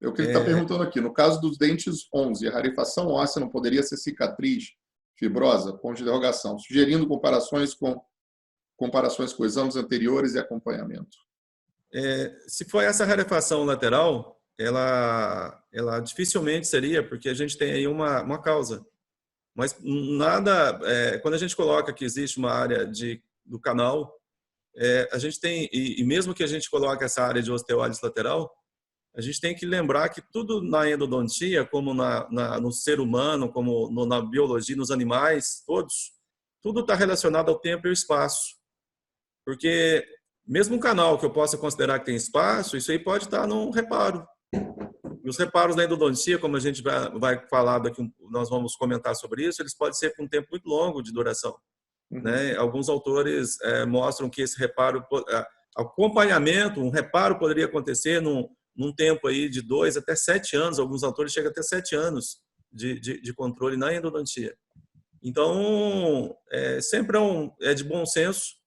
Speaker 2: É o que ele está perguntando aqui. No caso dos dentes 11, a rarefação óssea não poderia ser cicatriz fibrosa? Ponto de interrogação. Sugerindo comparações com exames anteriores e acompanhamento.
Speaker 3: Se for essa rarefação lateral, ela dificilmente seria, porque a gente tem aí uma causa. Mas nada, quando a gente coloca que existe uma área do canal, a gente tem, e mesmo que a gente coloque essa área de osteoálise lateral, a gente tem que lembrar que tudo na endodontia, como no ser humano, como na biologia, nos animais, tudo está relacionado ao tempo e ao espaço. Porque mesmo um canal que eu possa considerar que tem espaço, isso aí pode estar num reparo. E os reparos da endodontia, como a gente vai falar daqui, nós vamos comentar sobre isso, eles podem ser com um tempo muito longo de duração. Né? Alguns autores mostram que esse reparo, acompanhamento, um reparo poderia acontecer num tempo aí de 2 até 7 anos, alguns autores chegam até 7 anos de controle na endodontia. Então, sempre é de bom senso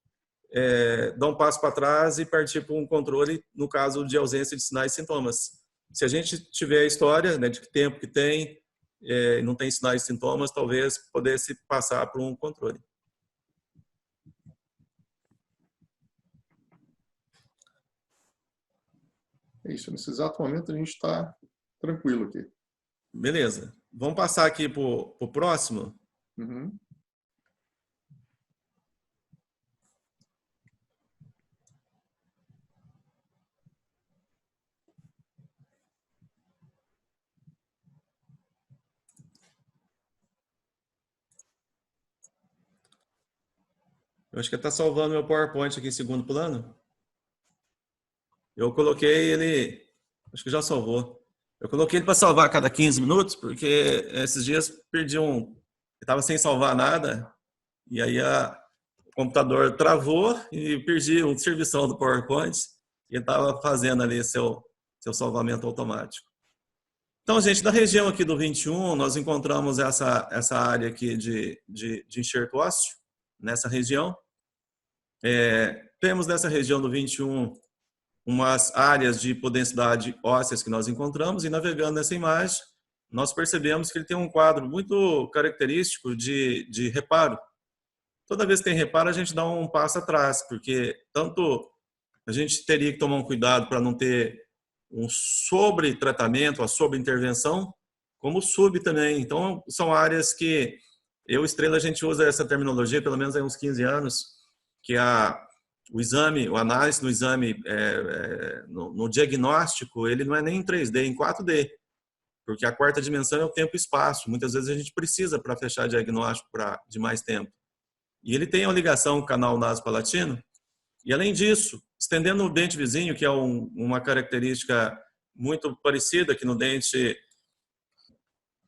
Speaker 3: dar um passo para trás e partir para um controle no caso de ausência de sinais e sintomas. Se a gente tiver a história, né, de que tempo que tem, não tem sinais e sintomas, talvez pudesse passar para um controle.
Speaker 2: É isso, nesse exato momento a gente está tranquilo aqui.
Speaker 3: Beleza. Vamos passar aqui para o próximo?
Speaker 2: Uhum.
Speaker 3: Eu acho que está salvando meu PowerPoint aqui em segundo plano. Eu coloquei ele, acho que já salvou. Eu coloquei ele para salvar a cada 15 minutos, porque esses dias perdi estava sem salvar nada, e aí o computador travou e perdi um servição do PowerPoint, e estava fazendo ali seu salvamento automático. Então, gente, da região aqui do 21, nós encontramos essa área aqui de enxerto ósseo, nessa região. Temos nessa região do 21 umas áreas de hipodensidade ósseas que nós encontramos, e navegando nessa imagem, nós percebemos que ele tem um quadro muito característico de reparo. Toda vez que tem reparo, a gente dá um passo atrás, porque tanto a gente teria que tomar um cuidado para não ter um sobre-tratamento, a sobre-intervenção, como sub também. Então, são áreas que Estrela, a gente usa essa terminologia pelo menos há uns 15 anos, que o exame, a análise no exame, no diagnóstico, ele não é nem em 3D, é em 4D, porque a quarta dimensão é o tempo e espaço. Muitas vezes a gente precisa para fechar diagnóstico de mais tempo. E ele tem uma ligação com o canal nasopalatino, e além disso, estendendo o dente vizinho, que é uma característica muito parecida que no dente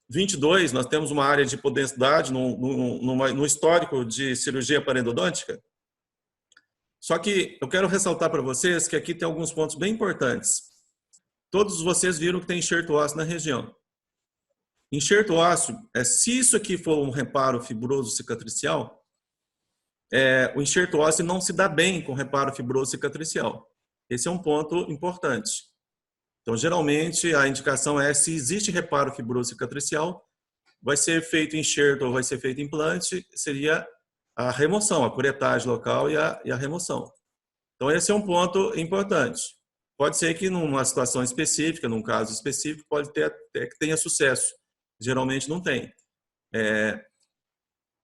Speaker 3: 22, nós temos uma área de hipodensidade no histórico de cirurgia parendodôntica. Só que eu quero ressaltar para vocês que aqui tem alguns pontos bem importantes. Todos vocês viram que tem enxerto ósseo na região. Enxerto ósseo, se isso aqui for um reparo fibroso cicatricial, o enxerto ósseo não se dá bem com reparo fibroso cicatricial. Esse é um ponto importante. Então, geralmente, a indicação se existe reparo fibroso cicatricial, vai ser feito enxerto ou vai ser feito implante, seria a remoção, a curetagem local e a remoção. Então, esse é um ponto importante. Pode ser que numa situação específica, num caso específico, pode ter até que tenha sucesso. Geralmente não tem.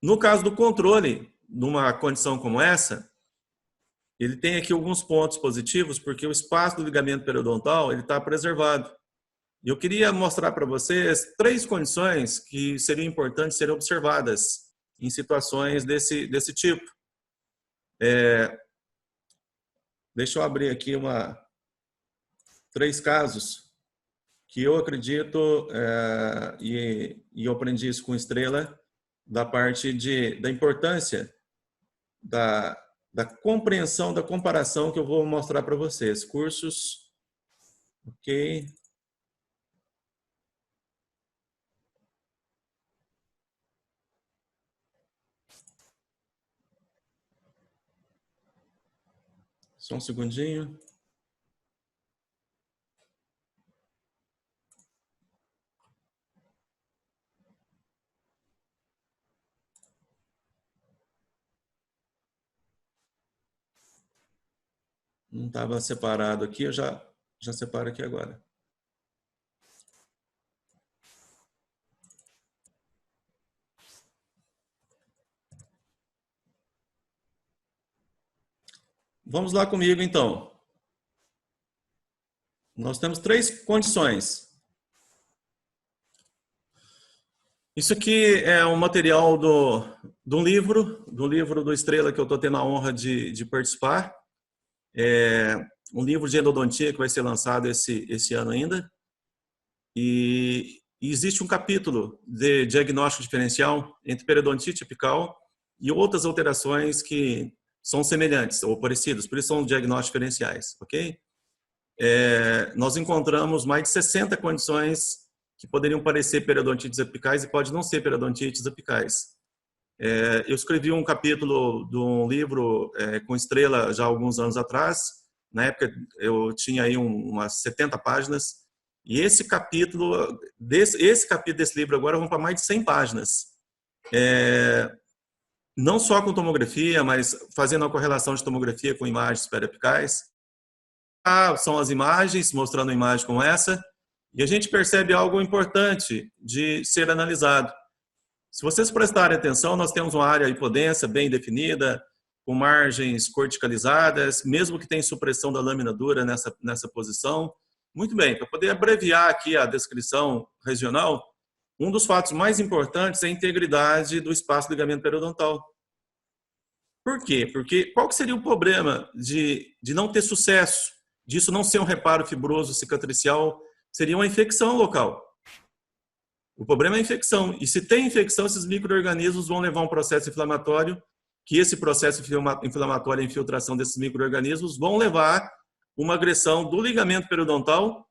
Speaker 3: No caso do controle, numa condição como essa, ele tem aqui alguns pontos positivos, porque o espaço do ligamento periodontal ele está preservado. E eu queria mostrar para vocês 3 condições que seriam importantes serem observadas em situações desse tipo. Deixa eu abrir aqui 3 casos que eu acredito, e eu aprendi isso com Estrela, da parte da importância da compreensão, da comparação que eu vou mostrar para vocês. Cursos, ok. Só um segundinho. Não estava separado aqui, eu já separo aqui agora. Vamos lá comigo, então. Nós temos 3 condições. Isso aqui é um material do livro do Estrela, que eu estou tendo a honra de participar. É um livro de endodontia que vai ser lançado esse ano ainda. E existe um capítulo de diagnóstico diferencial entre periodontite apical e outras alterações que são semelhantes ou parecidas, por isso são diagnósticos diferenciais, ok? Nós encontramos mais de 60 condições que poderiam parecer periodontites apicais e pode não ser periodontites apicais. Eu escrevi um capítulo de um livro com Estrela já há alguns anos atrás. Na época eu tinha aí umas 70 páginas. E esse capítulo desse livro agora vão para mais de 100 páginas. Não só com tomografia, mas fazendo a correlação de tomografia com imagens periapicais. São as imagens, mostrando uma imagem como essa. E a gente percebe algo importante de ser analisado. Se vocês prestarem atenção, nós temos uma área hipodência bem definida, com margens corticalizadas, mesmo que tenha supressão da lâmina dura nessa posição. Muito bem, para poder abreviar aqui a descrição regional, um dos fatos mais importantes é a integridade do espaço do ligamento periodontal. Por quê? Porque qual que seria o problema de não ter sucesso, disso não ser um reparo fibroso cicatricial, seria uma infecção local. O problema é a infecção. E se tem infecção, esses micro-organismos vão levar um processo inflamatório, que esse processo inflamatório e infiltração desses micro-organismos vão levar uma agressão do ligamento periodontal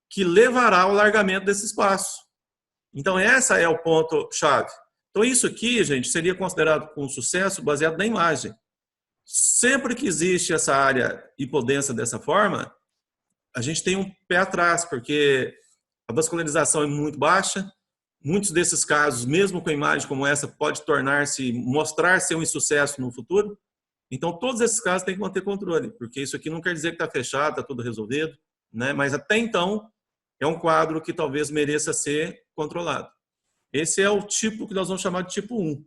Speaker 3: que levará ao largamento desse espaço. Então, esse é o ponto-chave. Então, isso aqui, gente, seria considerado um sucesso baseado na imagem. Sempre que existe essa área hipodensa dessa forma, a gente tem um pé atrás, porque a vascularização é muito baixa. Muitos desses casos, mesmo com imagem como essa, pode mostrar ser um insucesso no futuro. Então, todos esses casos têm que manter controle, porque isso aqui não quer dizer que está fechado, está tudo resolvido, né? Mas até então, é um quadro que talvez mereça ser controlado. Esse é o tipo que nós vamos chamar de tipo 1.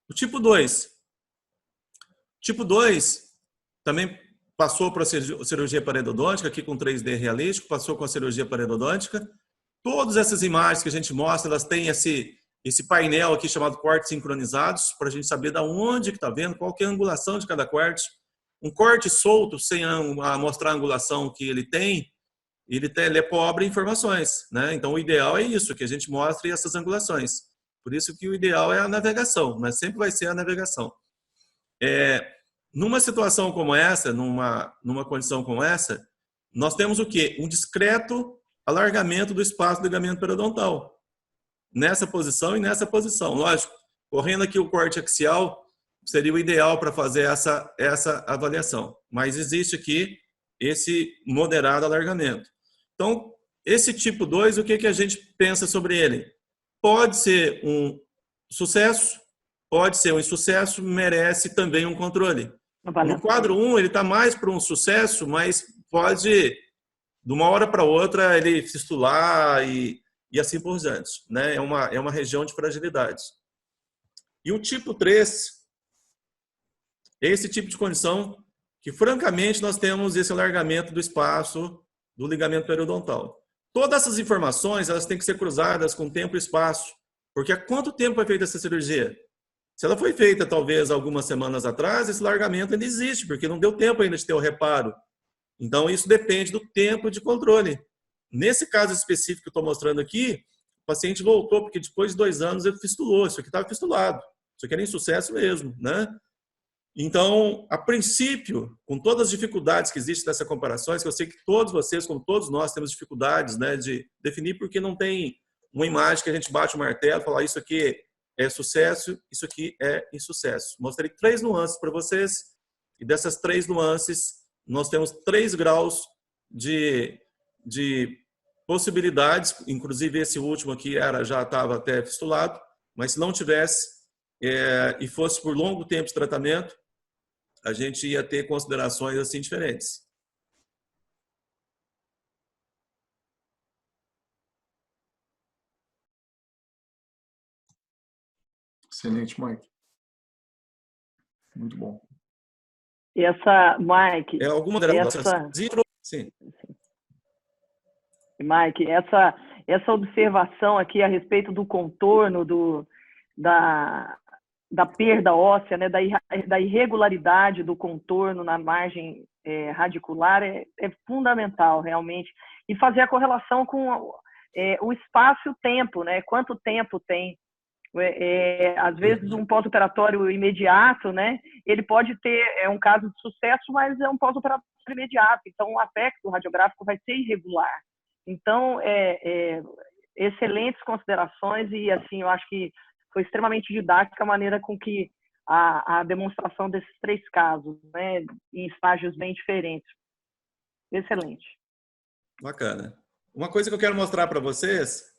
Speaker 3: O tipo 2. Tipo 2 também passou por cirurgia parodôntica, aqui com 3D realístico, passou com a cirurgia parodôntica. Todas essas imagens que a gente mostra, elas têm esse painel aqui chamado cortes sincronizados, para a gente saber de onde que está vendo, qual que é a angulação de cada corte. Um corte solto, sem mostrar a angulação que ele é pobre em informações, né? Então, o ideal é isso, que a gente mostre essas angulações. Por isso que o ideal é a navegação, mas sempre vai ser a navegação. Numa situação como essa, numa condição como essa, nós temos o quê? Um discreto alargamento do espaço do ligamento periodontal. Nessa posição e nessa posição. Lógico, correndo aqui o corte axial seria o ideal para fazer essa avaliação. Mas existe aqui esse moderado alargamento. Então, esse tipo 2, o que a gente pensa sobre ele? Pode ser um sucesso, pode ser um insucesso, merece também um controle. No quadro 1, ele está mais para um sucesso, mas pode, de uma hora para outra, ele fistular e assim por diante, né? É uma região de fragilidade. E o tipo 3, esse tipo de condição que, francamente, nós temos esse alargamento do espaço do ligamento periodontal. Todas essas informações, elas têm que ser cruzadas com tempo e espaço, porque há quanto tempo foi feita essa cirurgia? Se ela foi feita, talvez, algumas semanas atrás, esse largamento ainda existe, porque não deu tempo ainda de ter o reparo. Então, isso depende do tempo de controle. Nesse caso específico que eu estou mostrando aqui, o paciente voltou, porque depois de 2 anos ele fistulou. Isso aqui estava fistulado. Isso aqui era insucesso mesmo, né? Então, a princípio, com todas as dificuldades que existem nessas comparações, que eu sei que todos vocês, como todos nós, temos dificuldades, né, de definir, porque não tem uma imagem que a gente bate o martelo e fala isso aqui é sucesso, isso aqui é insucesso. Mostrei 3 nuances para vocês, e dessas 3 nuances, nós temos 3 graus de possibilidades, inclusive esse último aqui já estava até fistulado, mas se não tivesse e fosse por longo tempo de tratamento, a gente ia ter considerações assim diferentes.
Speaker 2: Excelente, Mike. Muito bom.
Speaker 4: Mike,
Speaker 3: alguma Sim.
Speaker 4: Mike, essa observação aqui a respeito do contorno da perda óssea, né, da irregularidade do contorno na margem radicular é fundamental, realmente. E fazer a correlação com o espaço e o tempo, né? Quanto tempo tem. Às vezes, um pós-operatório imediato, né? Ele pode ter um caso de sucesso, mas é um pós-operatório imediato. Então, o aspecto radiográfico vai ser irregular. Então, excelentes considerações e, assim, eu acho que foi extremamente didática a maneira com que a demonstração desses 3 casos, né, em estágios bem diferentes. Excelente.
Speaker 3: Bacana. Uma coisa que eu quero mostrar para vocês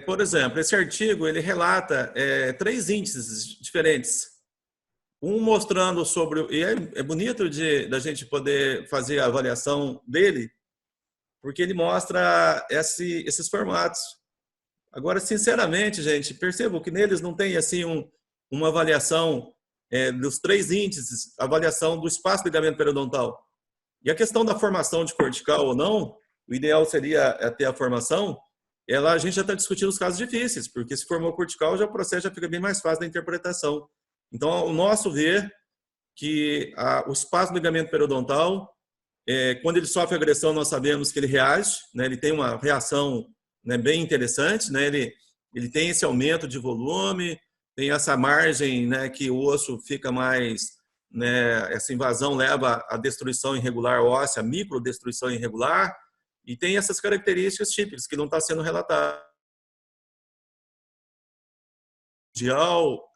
Speaker 3: por exemplo, esse artigo ele relata 3 índices diferentes. Um mostrando sobre... E é bonito da gente poder fazer a avaliação dele, porque ele mostra esses formatos. Agora, sinceramente, gente, percebo que neles não tem assim uma avaliação dos 3 índices, avaliação do espaço do ligamento periodontal. E a questão da formação de cortical ou não, o ideal seria ter a formação, a gente já está discutindo os casos difíceis, porque se formou cortical, o processo já fica bem mais fácil da interpretação. Então, o nosso ver que o espaço do ligamento periodontal, quando ele sofre agressão, nós sabemos que ele reage, né? Ele tem uma reação, né, bem interessante, né? Ele tem esse aumento de volume, tem essa margem, né, que o osso fica mais, né, essa invasão leva à destruição irregular óssea, microdestruição irregular, e tem essas características típicas que não está sendo relatado.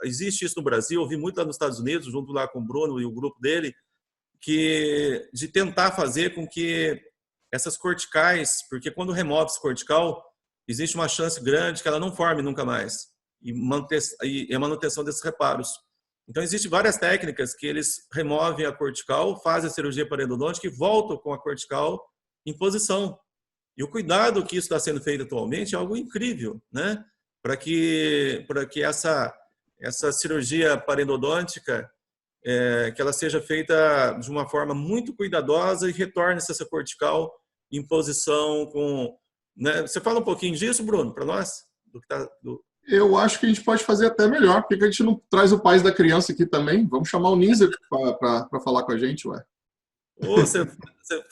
Speaker 3: Existe isso no Brasil, eu vi muito lá nos Estados Unidos, junto lá com o Bruno e o grupo dele, de tentar fazer com que essas corticais, porque quando remove esse cortical, existe uma chance grande que ela não forme nunca mais, e a manutenção desses reparos. Então, existem várias técnicas que eles removem a cortical, fazem a cirurgia periodontica e voltam com a cortical em posição. E o cuidado que isso está sendo feito atualmente é algo incrível, né? Para que essa cirurgia periodontica que ela seja feita de uma forma muito cuidadosa e retorne essa cortical em posição com... Né? Você fala um pouquinho disso, Bruno, para nós?
Speaker 2: Eu acho que a gente pode fazer até melhor. Por que a gente não traz o pai da criança aqui também? Vamos chamar o Ninzer para falar com a gente, ué.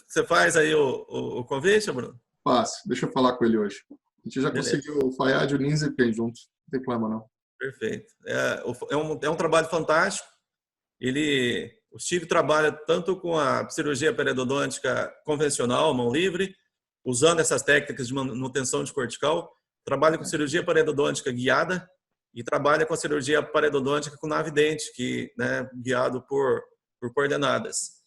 Speaker 3: Você faz aí o convite, Bruno?
Speaker 2: Faço. Deixa eu falar com ele hoje. A gente já conseguiu o Fayad e o Ninzer juntos. Não tem problema, não.
Speaker 3: Perfeito. É um trabalho fantástico. O Steve trabalha tanto com a cirurgia periodontica convencional, mão livre, usando essas técnicas de manutenção de cortical, trabalha com cirurgia periodontica guiada e trabalha com a cirurgia periodontica com nave dente, né, guiado por coordenadas.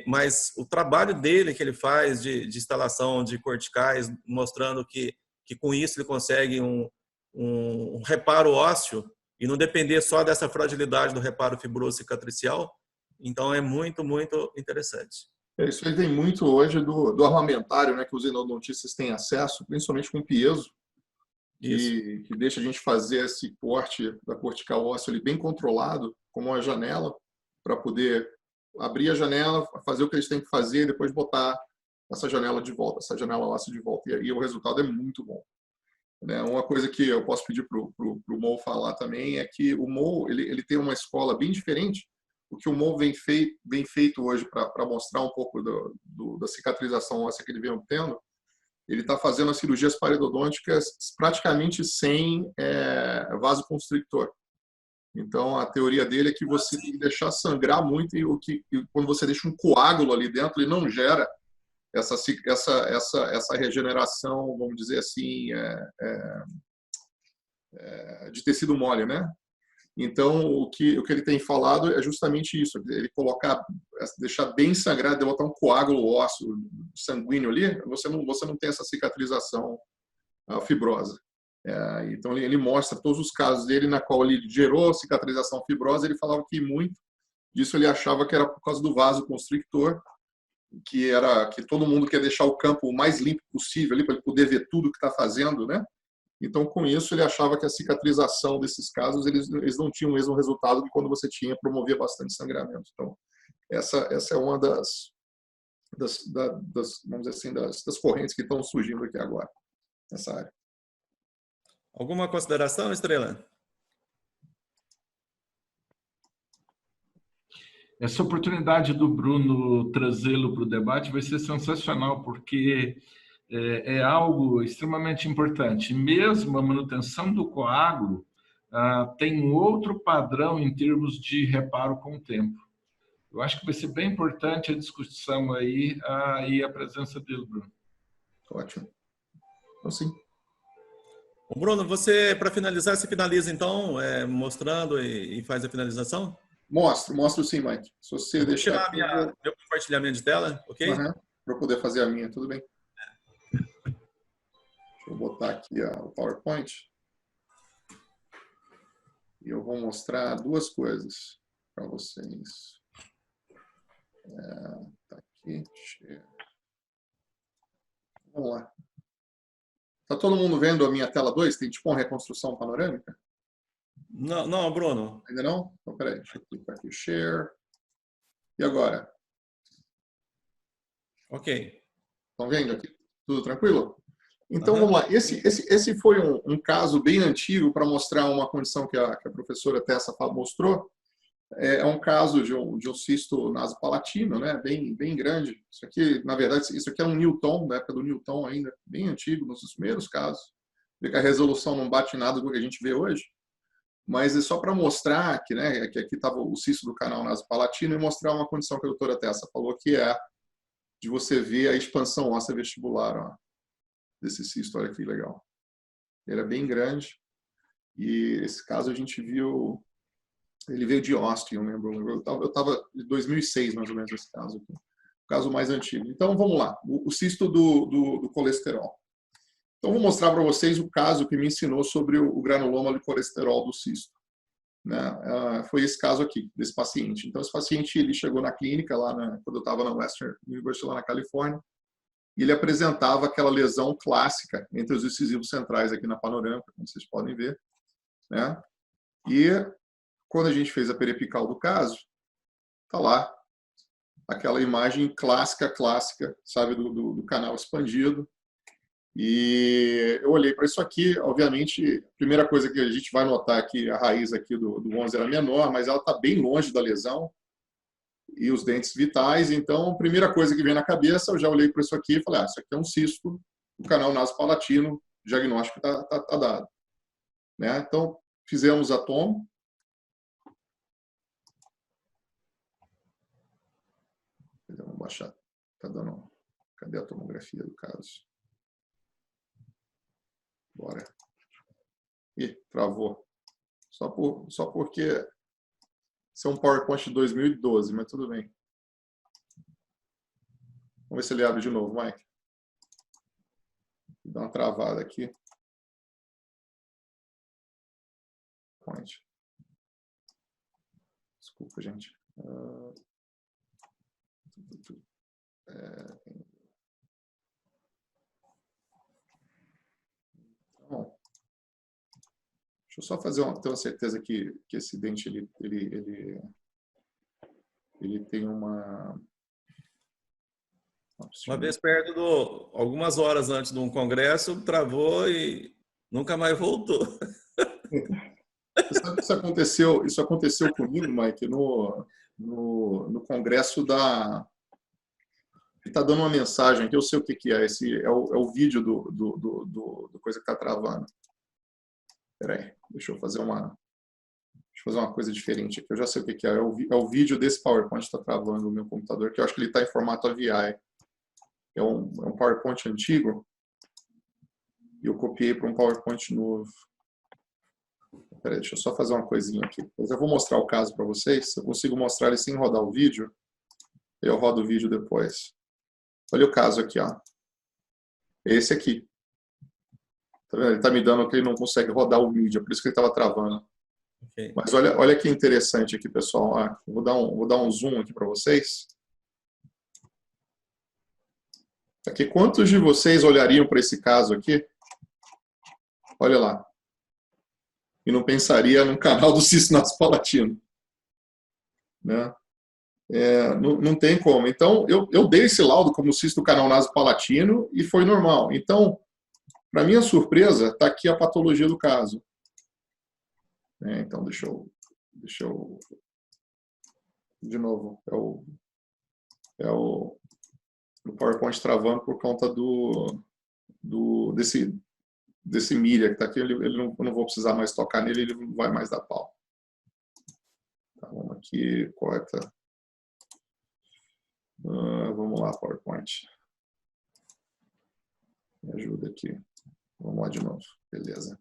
Speaker 3: Mas o trabalho dele que ele faz de instalação de corticais, mostrando que com isso ele consegue um reparo ósseo e não depender só dessa fragilidade do reparo fibroso cicatricial, então é muito, muito interessante.
Speaker 2: Isso aí tem muito hoje do armamentário, né, que os endodontistas têm acesso, principalmente com piezo, que deixa a gente fazer esse corte da cortical óssea ali bem controlado, como uma janela, para poder abrir a janela, fazer o que eles têm que fazer e depois botar essa janela de volta, essa janela óssea de volta. E o resultado é muito bom. Uma coisa que eu posso pedir para o Mo falar também é que o Mo ele tem uma escola bem diferente. O que o Mo vem feito hoje para mostrar um pouco da cicatrização óssea que ele vem obtendo, ele está fazendo as cirurgias periodonticas praticamente sem vasoconstrictor. Então, a teoria dele é que você tem que deixar sangrar muito e quando você deixa um coágulo ali dentro, ele não gera essa regeneração, vamos dizer assim, de tecido mole, né? Então, o que ele tem falado é justamente isso, ele deixar bem sangrado, botar um coágulo ósseo sanguíneo ali, você não tem essa cicatrização fibrosa. Então, ele mostra todos os casos dele na qual ele gerou cicatrização fibrosa, ele falava que muito disso ele achava que era por causa do vasoconstrictor, que todo mundo quer deixar o campo o mais limpo possível para ele poder ver tudo que está fazendo, né? Então, com isso, ele achava que a cicatrização desses casos eles não tinham o mesmo resultado que quando você promovia bastante sangramento. Então, essa é uma das vamos dizer assim, das correntes que estão surgindo aqui agora, nessa área.
Speaker 3: Alguma consideração, Estrela?
Speaker 5: Essa oportunidade do Bruno trazê-lo para o debate vai ser sensacional, porque é algo extremamente importante. Mesmo a manutenção do coágulo tem um outro padrão em termos de reparo com o tempo. Eu acho que vai ser bem importante a discussão aí e a presença dele, Bruno.
Speaker 2: Ótimo. Então, sim.
Speaker 3: Bruno, você, para finalizar, você finaliza então, mostrando e faz a finalização?
Speaker 2: Mostro sim, Mike. Se você deixar
Speaker 3: aqui, meu compartilhamento de tela, ok?
Speaker 2: Para eu poder fazer a minha, tudo bem. Deixa eu botar aqui o PowerPoint. E eu vou mostrar duas coisas para vocês. Tá aqui. Vamos lá. Tá todo mundo vendo a minha tela 2? Tem tipo uma reconstrução panorâmica?
Speaker 3: Não, Bruno.
Speaker 2: Ainda não? Então, peraí. Deixa eu clicar aqui. Share. E agora?
Speaker 3: Ok.
Speaker 2: Estão vendo aqui? Tudo tranquilo? Então, vamos lá. Esse foi um caso bem antigo para mostrar uma condição que a professora Tessa mostrou. É um caso de um cisto nasopalatino, né? Bem grande. Isso aqui, na verdade, isso aqui é um Newton, da época do Newton ainda, bem antigo, nos primeiros casos. Vê que a resolução não bate nada do que a gente vê hoje. Mas é só para mostrar que aqui estava o cisto do canal nasopalatino e mostrar uma condição que a doutora Tessa falou, que é de você ver a expansão óssea vestibular, ó, desse cisto. Olha que legal. Ele é bem grande. E esse caso a gente viu... Ele veio de Austin, eu lembro. Eu estava em 2006, mais ou menos, esse caso aqui. O caso mais antigo. Então, vamos lá. O cisto do colesterol. Então, vou mostrar para vocês o caso que me ensinou sobre o granuloma de colesterol do cisto. Foi esse caso aqui, desse paciente. Então, esse paciente ele chegou na clínica, quando eu estava na Western University, lá na Califórnia, e ele apresentava aquela lesão clássica entre os incisivos centrais aqui na panorâmica, como vocês podem ver. Né? E quando a gente fez a periapical do caso, tá lá aquela imagem clássica, sabe, do canal expandido. E eu olhei para isso aqui, obviamente, a primeira coisa que a gente vai notar é que a raiz aqui do 11 era menor, mas ela está bem longe da lesão e os dentes vitais. Então, a primeira coisa que vem na cabeça, eu já olhei para isso aqui e falei, isso aqui é um cisto do canal nasopalatino, o diagnóstico tá dado. Né? Então, fizemos a tomo. Vamos baixar. Tá dando. Cadê a tomografia do caso? Bora. Ih, travou. Só porque isso é um PowerPoint de 2012, mas tudo bem. Vamos ver se ele abre de novo, Mike. Dá uma travada aqui. Desculpa, gente. Bom, deixa eu só fazer ter uma certeza que esse dente ele tem uma
Speaker 3: vez perto algumas horas antes de um congresso, travou e nunca mais voltou.
Speaker 2: Você sabe que isso aconteceu comigo, Mike, no congresso da... Ele está dando uma mensagem aqui, eu sei o que é. Esse é o vídeo do coisa que está travando. Espera aí, deixa eu fazer uma coisa diferente aqui. Eu já sei o que é. É o vídeo desse PowerPoint que está travando o meu computador, que eu acho que ele está em formato AVI. É um PowerPoint antigo e eu copiei para um PowerPoint novo. peraí, deixa eu só fazer uma coisinha aqui. Eu vou mostrar o caso para vocês. Se eu consigo mostrar ele sem rodar o vídeo, eu rodo o vídeo depois. Olha o caso aqui, ó. Esse aqui. Tá vendo? Ele está me dando que ele não consegue rodar o vídeo, é por isso que ele estava travando.
Speaker 3: Ok.
Speaker 2: Mas olha que interessante aqui, pessoal. Ó, vou dar um zoom aqui para vocês. Aqui, quantos de vocês olhariam para esse caso aqui? Olha lá. E não pensaria no canal do cisto nasopalatino, né? Não tem como. Então, eu dei esse laudo como cisto do canal nasopalatino e foi normal. Então, para minha surpresa, está aqui a patologia do caso. Então, deixa eu de novo, é o PowerPoint travando por conta desse milha que está aqui. Eu não vou precisar mais tocar nele, ele não vai mais dar pau. Tá, vamos aqui, corta. Vamos lá, PowerPoint. Me ajuda aqui. Vamos lá de novo. Beleza.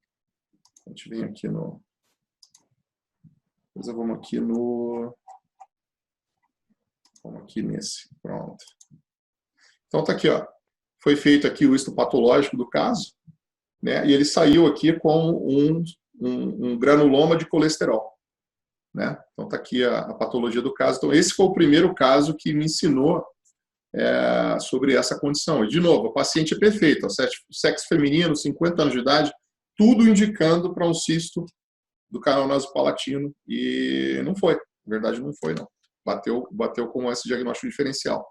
Speaker 2: A gente vem aqui no... Depois vamos aqui no... Vamos aqui nesse. Pronto. Então tá aqui, ó. Foi feito aqui o histopatológico do caso, né? E ele saiu aqui com um granuloma de colesterol, né? Então tá aqui a patologia do caso. Então esse foi o primeiro caso que me ensinou sobre essa condição. E de novo, o paciente é perfeito, sexo feminino, 50 anos de idade, tudo indicando para um cisto do canal nasopalatino, e não foi. Na verdade, não foi, não. Bateu com esse diagnóstico diferencial.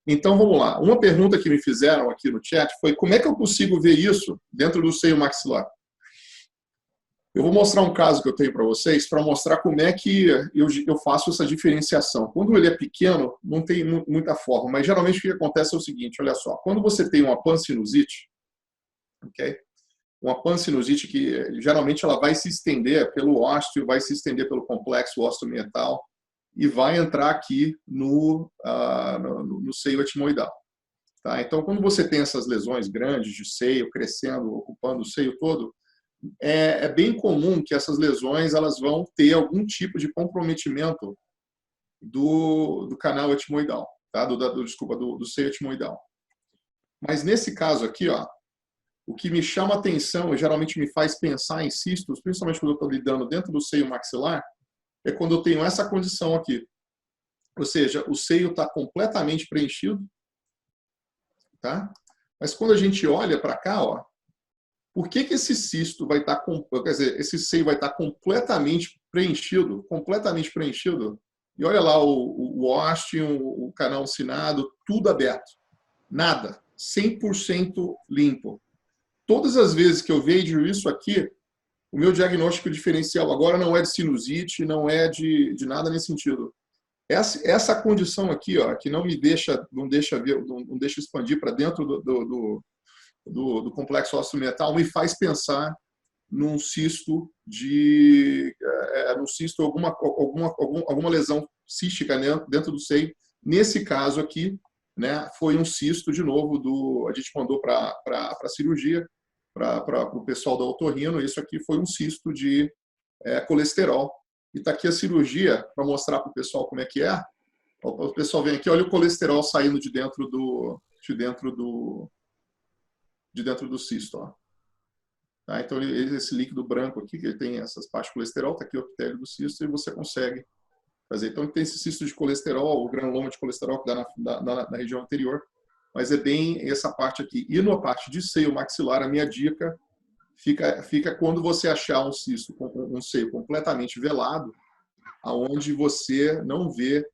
Speaker 2: Então, vamos lá. Uma pergunta que me fizeram aqui no chat foi: como é que eu consigo ver isso dentro do seio maxilar? Eu vou mostrar um caso que eu tenho para vocês, para mostrar como é que eu faço essa diferenciação. Quando ele é pequeno, não tem muita forma, mas geralmente o que acontece é o seguinte, olha só. Quando você tem uma pansinusite, ok? Uma pansinusite que geralmente ela vai se estender pelo ósteo, vai se estender pelo complexo osteometal e vai entrar aqui no seio etimoidal. Tá? Então, quando você tem essas lesões grandes de seio, crescendo, ocupando o seio todo, é bem comum que essas lesões elas vão ter algum tipo de comprometimento do canal etimoidal, tá? do seio etimoidal. Mas nesse caso aqui, ó, o que me chama a atenção e geralmente me faz pensar em cistos, principalmente quando eu estou lidando dentro do seio maxilar, é quando eu tenho essa condição aqui. Ou seja, o seio está completamente preenchido, tá? Mas quando a gente olha para cá, ó, por que esse cisto vai estar, quer dizer, esse seio vai estar completamente preenchido, e olha lá o ósteo, o canal sinado, tudo aberto. Nada. 100% limpo. Todas as vezes que eu vejo isso aqui, o meu diagnóstico diferencial agora não é de sinusite, não é de nada nesse sentido. Essa condição aqui, ó, que não deixa expandir para dentro do complexo osteometal, me faz pensar num cisto alguma lesão cística dentro do seio. Nesse caso aqui, né, foi um cisto de novo a gente mandou para a cirurgia, para o pessoal da otorrino. Isso aqui foi um cisto de colesterol. E está aqui a cirurgia para mostrar para o pessoal como é que é. O pessoal vem aqui, olha o colesterol saindo de dentro do cisto. Ó. Tá? Então, esse líquido branco aqui, que ele tem essas partes de colesterol, está aqui o epitélio do cisto, e você consegue fazer. Então, tem esse cisto de colesterol, o granuloma de colesterol que dá na região anterior, mas é bem essa parte aqui. E na parte de seio maxilar, a minha dica fica quando você achar um cisto, um seio completamente velado, aonde você não vê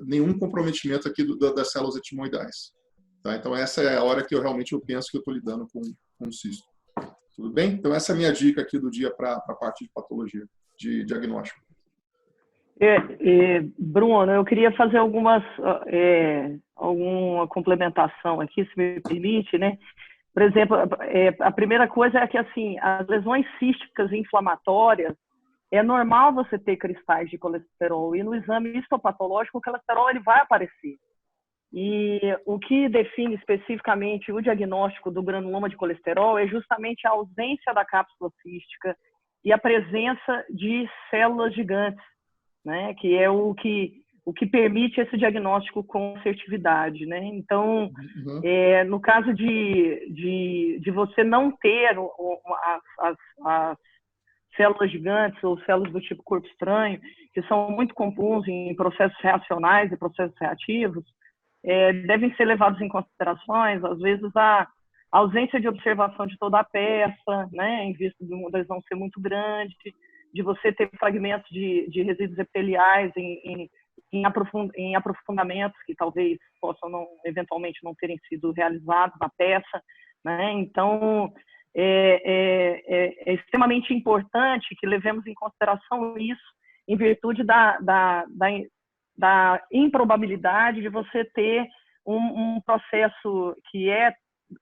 Speaker 2: nenhum comprometimento aqui das células etimoidais. Tá? Então, essa é a hora que eu penso que eu estou lidando com um cisto. Tudo bem? Então, essa é a minha dica aqui do dia para a parte de patologia, de diagnóstico.
Speaker 4: Bruno, eu queria fazer alguma complementação aqui, se me permite, né? Por exemplo, a primeira coisa é que, assim, as lesões císticas inflamatórias, é normal você ter cristais de colesterol, e no exame histopatológico o colesterol ele vai aparecer. E o que define especificamente o diagnóstico do granuloma de colesterol é justamente a ausência da cápsula cística e a presença de células gigantes, né? Que é o que permite esse diagnóstico com assertividade, né? Então, no caso de você não ter as células gigantes ou células do tipo corpo estranho, que são muito comuns em processos reacionais e processos reativos, devem ser levados em considerações, às vezes, a ausência de observação de toda a peça, né, em vista de uma lesão ser muito grande, de você ter fragmentos de resíduos epiteliais em aprofundamentos que talvez possam eventualmente não terem sido realizados na peça, né? Então, é extremamente importante que levemos em consideração isso em virtude da improbabilidade de você ter um processo que é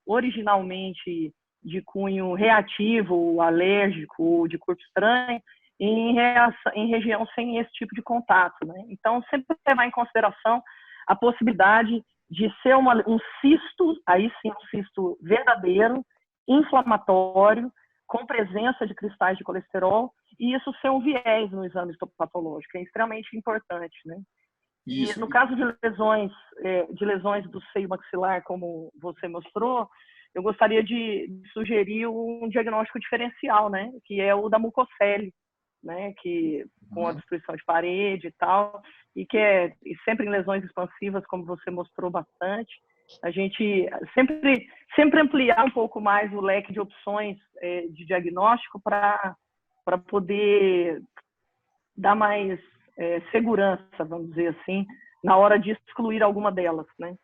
Speaker 4: originalmente de cunho reativo, alérgico, de corpo estranho, em região sem esse tipo de contato, né? Então, sempre levar em consideração a possibilidade de ser um cisto, aí sim um cisto verdadeiro, inflamatório, com presença de cristais de colesterol, e isso ser um viés no exame histopatológico, é extremamente importante, né?
Speaker 2: Isso.
Speaker 4: E no caso de lesões do seio maxilar, como você mostrou, eu gostaria de sugerir um diagnóstico diferencial, né? Que é o da mucocele, né? Que com a destruição de parede e tal, e sempre em lesões expansivas, como você mostrou bastante. A gente sempre ampliar um pouco mais o leque de opções de diagnóstico para poder dar mais segurança, vamos dizer assim, na hora de excluir alguma delas, né?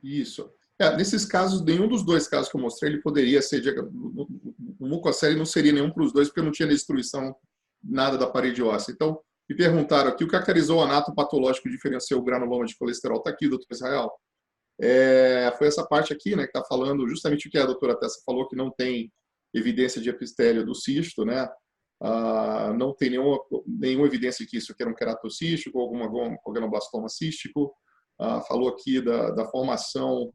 Speaker 2: Isso. Nesses casos, nenhum dos dois casos que eu mostrei, ele poderia ser... O mucocele não seria nenhum para os dois, porque não tinha destruição nada da parede óssea. Então, me perguntaram aqui, o que caracterizou o anato patológico que diferenciou o granuloma de colesterol? Está aqui, doutor Israel. Foi essa parte aqui, né, que está falando justamente o que a doutora Tessa falou, que não tem evidência de epistélio do cisto, né? Não tem nenhuma evidência que isso aqui era um queratocístico ou algum organoblastoma cístico. Falou aqui da formação.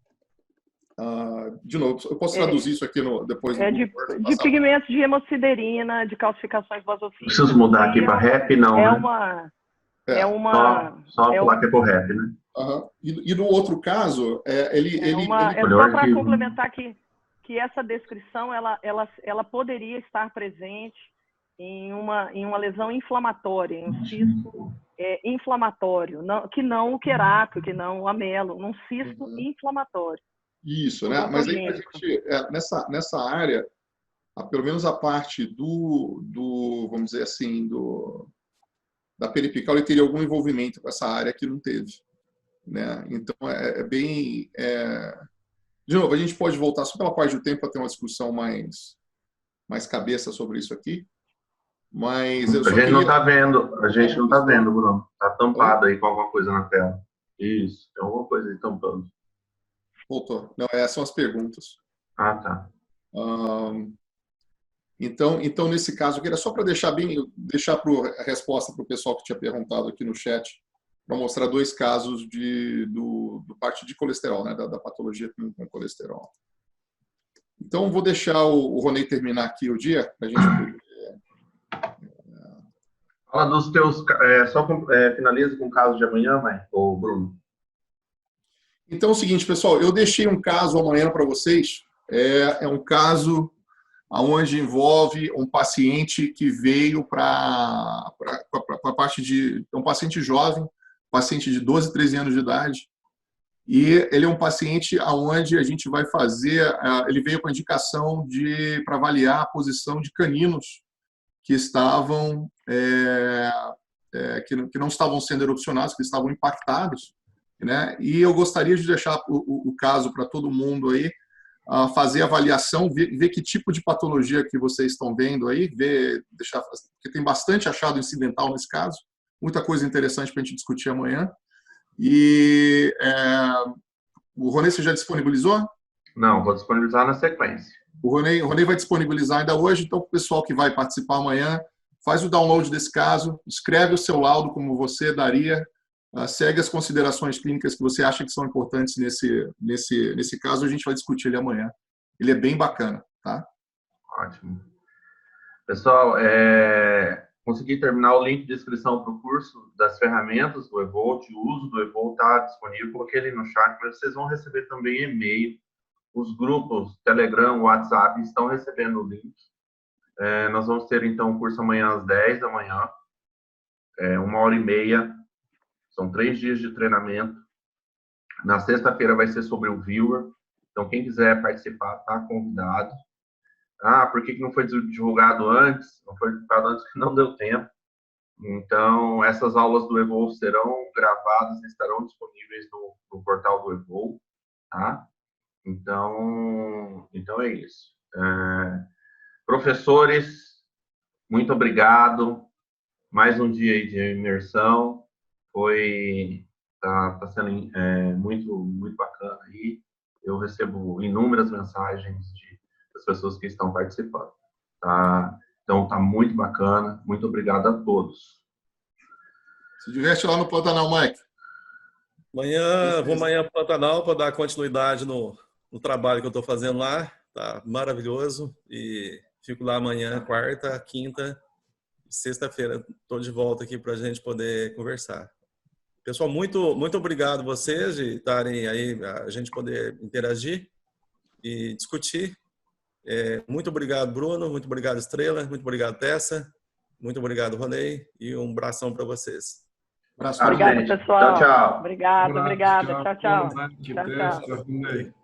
Speaker 2: De novo, eu posso traduzir isso aqui depois do
Speaker 4: de pigmentos de hemociderina, de calcificações basofílicas.
Speaker 1: Preciso mudar aqui para REP, não, né? Só falar que é por REP, né?
Speaker 2: E no outro caso,
Speaker 4: só para complementar que essa descrição ela poderia estar presente em uma lesão inflamatória, em um cisto inflamatório, que não o querato, que não o amelo, num cisto inflamatório.
Speaker 2: Isso, né? Mas aí a gente, nessa área, pelo menos a parte vamos dizer assim, da peripical, ele teria algum envolvimento com essa área que não teve, né? Então, bem... De novo, a gente pode voltar só pela parte do tempo para ter uma discussão mais cabeça sobre isso aqui, mas...
Speaker 1: A gente não está vendo, Bruno. Está tampado aí com alguma coisa na tela. Isso, tem alguma coisa aí tampando.
Speaker 2: Voltou. Não, essas são as perguntas.
Speaker 1: Tá.
Speaker 2: Então, nesse caso aqui, era só para deixar a resposta para o pessoal que tinha perguntado aqui no chat, para mostrar dois casos do parte de colesterol, né, da patologia com colesterol. Então, vou deixar o Ronei terminar aqui o dia, para a gente...
Speaker 1: Fala dos teus... finaliza com o caso de amanhã, ou Bruno?
Speaker 2: Então, é o seguinte, pessoal, eu deixei um caso amanhã para vocês. É um caso onde envolve um paciente que veio para a parte de... um paciente jovem, paciente de 12, 13 anos de idade. E ele é um paciente onde a gente vai fazer... Ele veio com a indicação para avaliar a posição de caninos que estavam... que não estavam sendo erupcionados, que estavam impactados, né? E eu gostaria de deixar o caso para todo mundo aí, fazer avaliação, ver que tipo de patologia que vocês estão vendo aí, porque tem bastante achado incidental nesse caso, muita coisa interessante para a gente discutir amanhã. E o Ronei, você já disponibilizou?
Speaker 1: Não, vou disponibilizar na sequência.
Speaker 2: O Ronei vai disponibilizar ainda hoje, então o pessoal que vai participar amanhã, faz o download desse caso, escreve o seu laudo como você daria, segue as considerações clínicas que você acha que são importantes nesse caso. A gente vai discutir ele amanhã. Ele é bem bacana, tá?
Speaker 1: Ótimo. Pessoal, consegui terminar o link de inscrição para o curso das ferramentas do Evolt. O uso do Evolt está disponível. Coloquei ele no chat, mas vocês vão receber também e-mail. Os grupos Telegram, WhatsApp estão recebendo o link. Nós vamos ter, então, o curso amanhã às 10 da manhã. 1h30. São 3 dias de treinamento. Na sexta-feira vai ser sobre o viewer. Então, quem quiser participar, está convidado. Por que não foi divulgado antes? Não foi divulgado antes porque não deu tempo. Então, essas aulas do Evolve serão gravadas e estarão disponíveis no portal do Evolve, tá? Então é isso. Professores, muito obrigado. Mais um dia aí de imersão. Tá sendo muito bacana aí. Eu recebo inúmeras mensagens das pessoas que estão participando, tá? Então tá muito bacana. Muito obrigado a todos.
Speaker 2: Se diverte lá no Pantanal, Mike.
Speaker 3: Vou amanhã para o Pantanal para dar continuidade no trabalho que eu estou fazendo lá. Tá maravilhoso. E fico lá amanhã, quarta, quinta e sexta-feira. Estou de volta aqui para a gente poder conversar. Pessoal, muito obrigado vocês de estarem aí, a gente poder interagir e discutir. Muito obrigado, Bruno. Muito obrigado, Estrela. Muito obrigado, Tessa. Muito obrigado, Ronei. E um abração para vocês.
Speaker 4: Obrigada, pessoal.
Speaker 1: Tchau, tchau.
Speaker 4: Obrigada.
Speaker 5: Tchau,
Speaker 4: Tchau, tchau.
Speaker 5: tchau.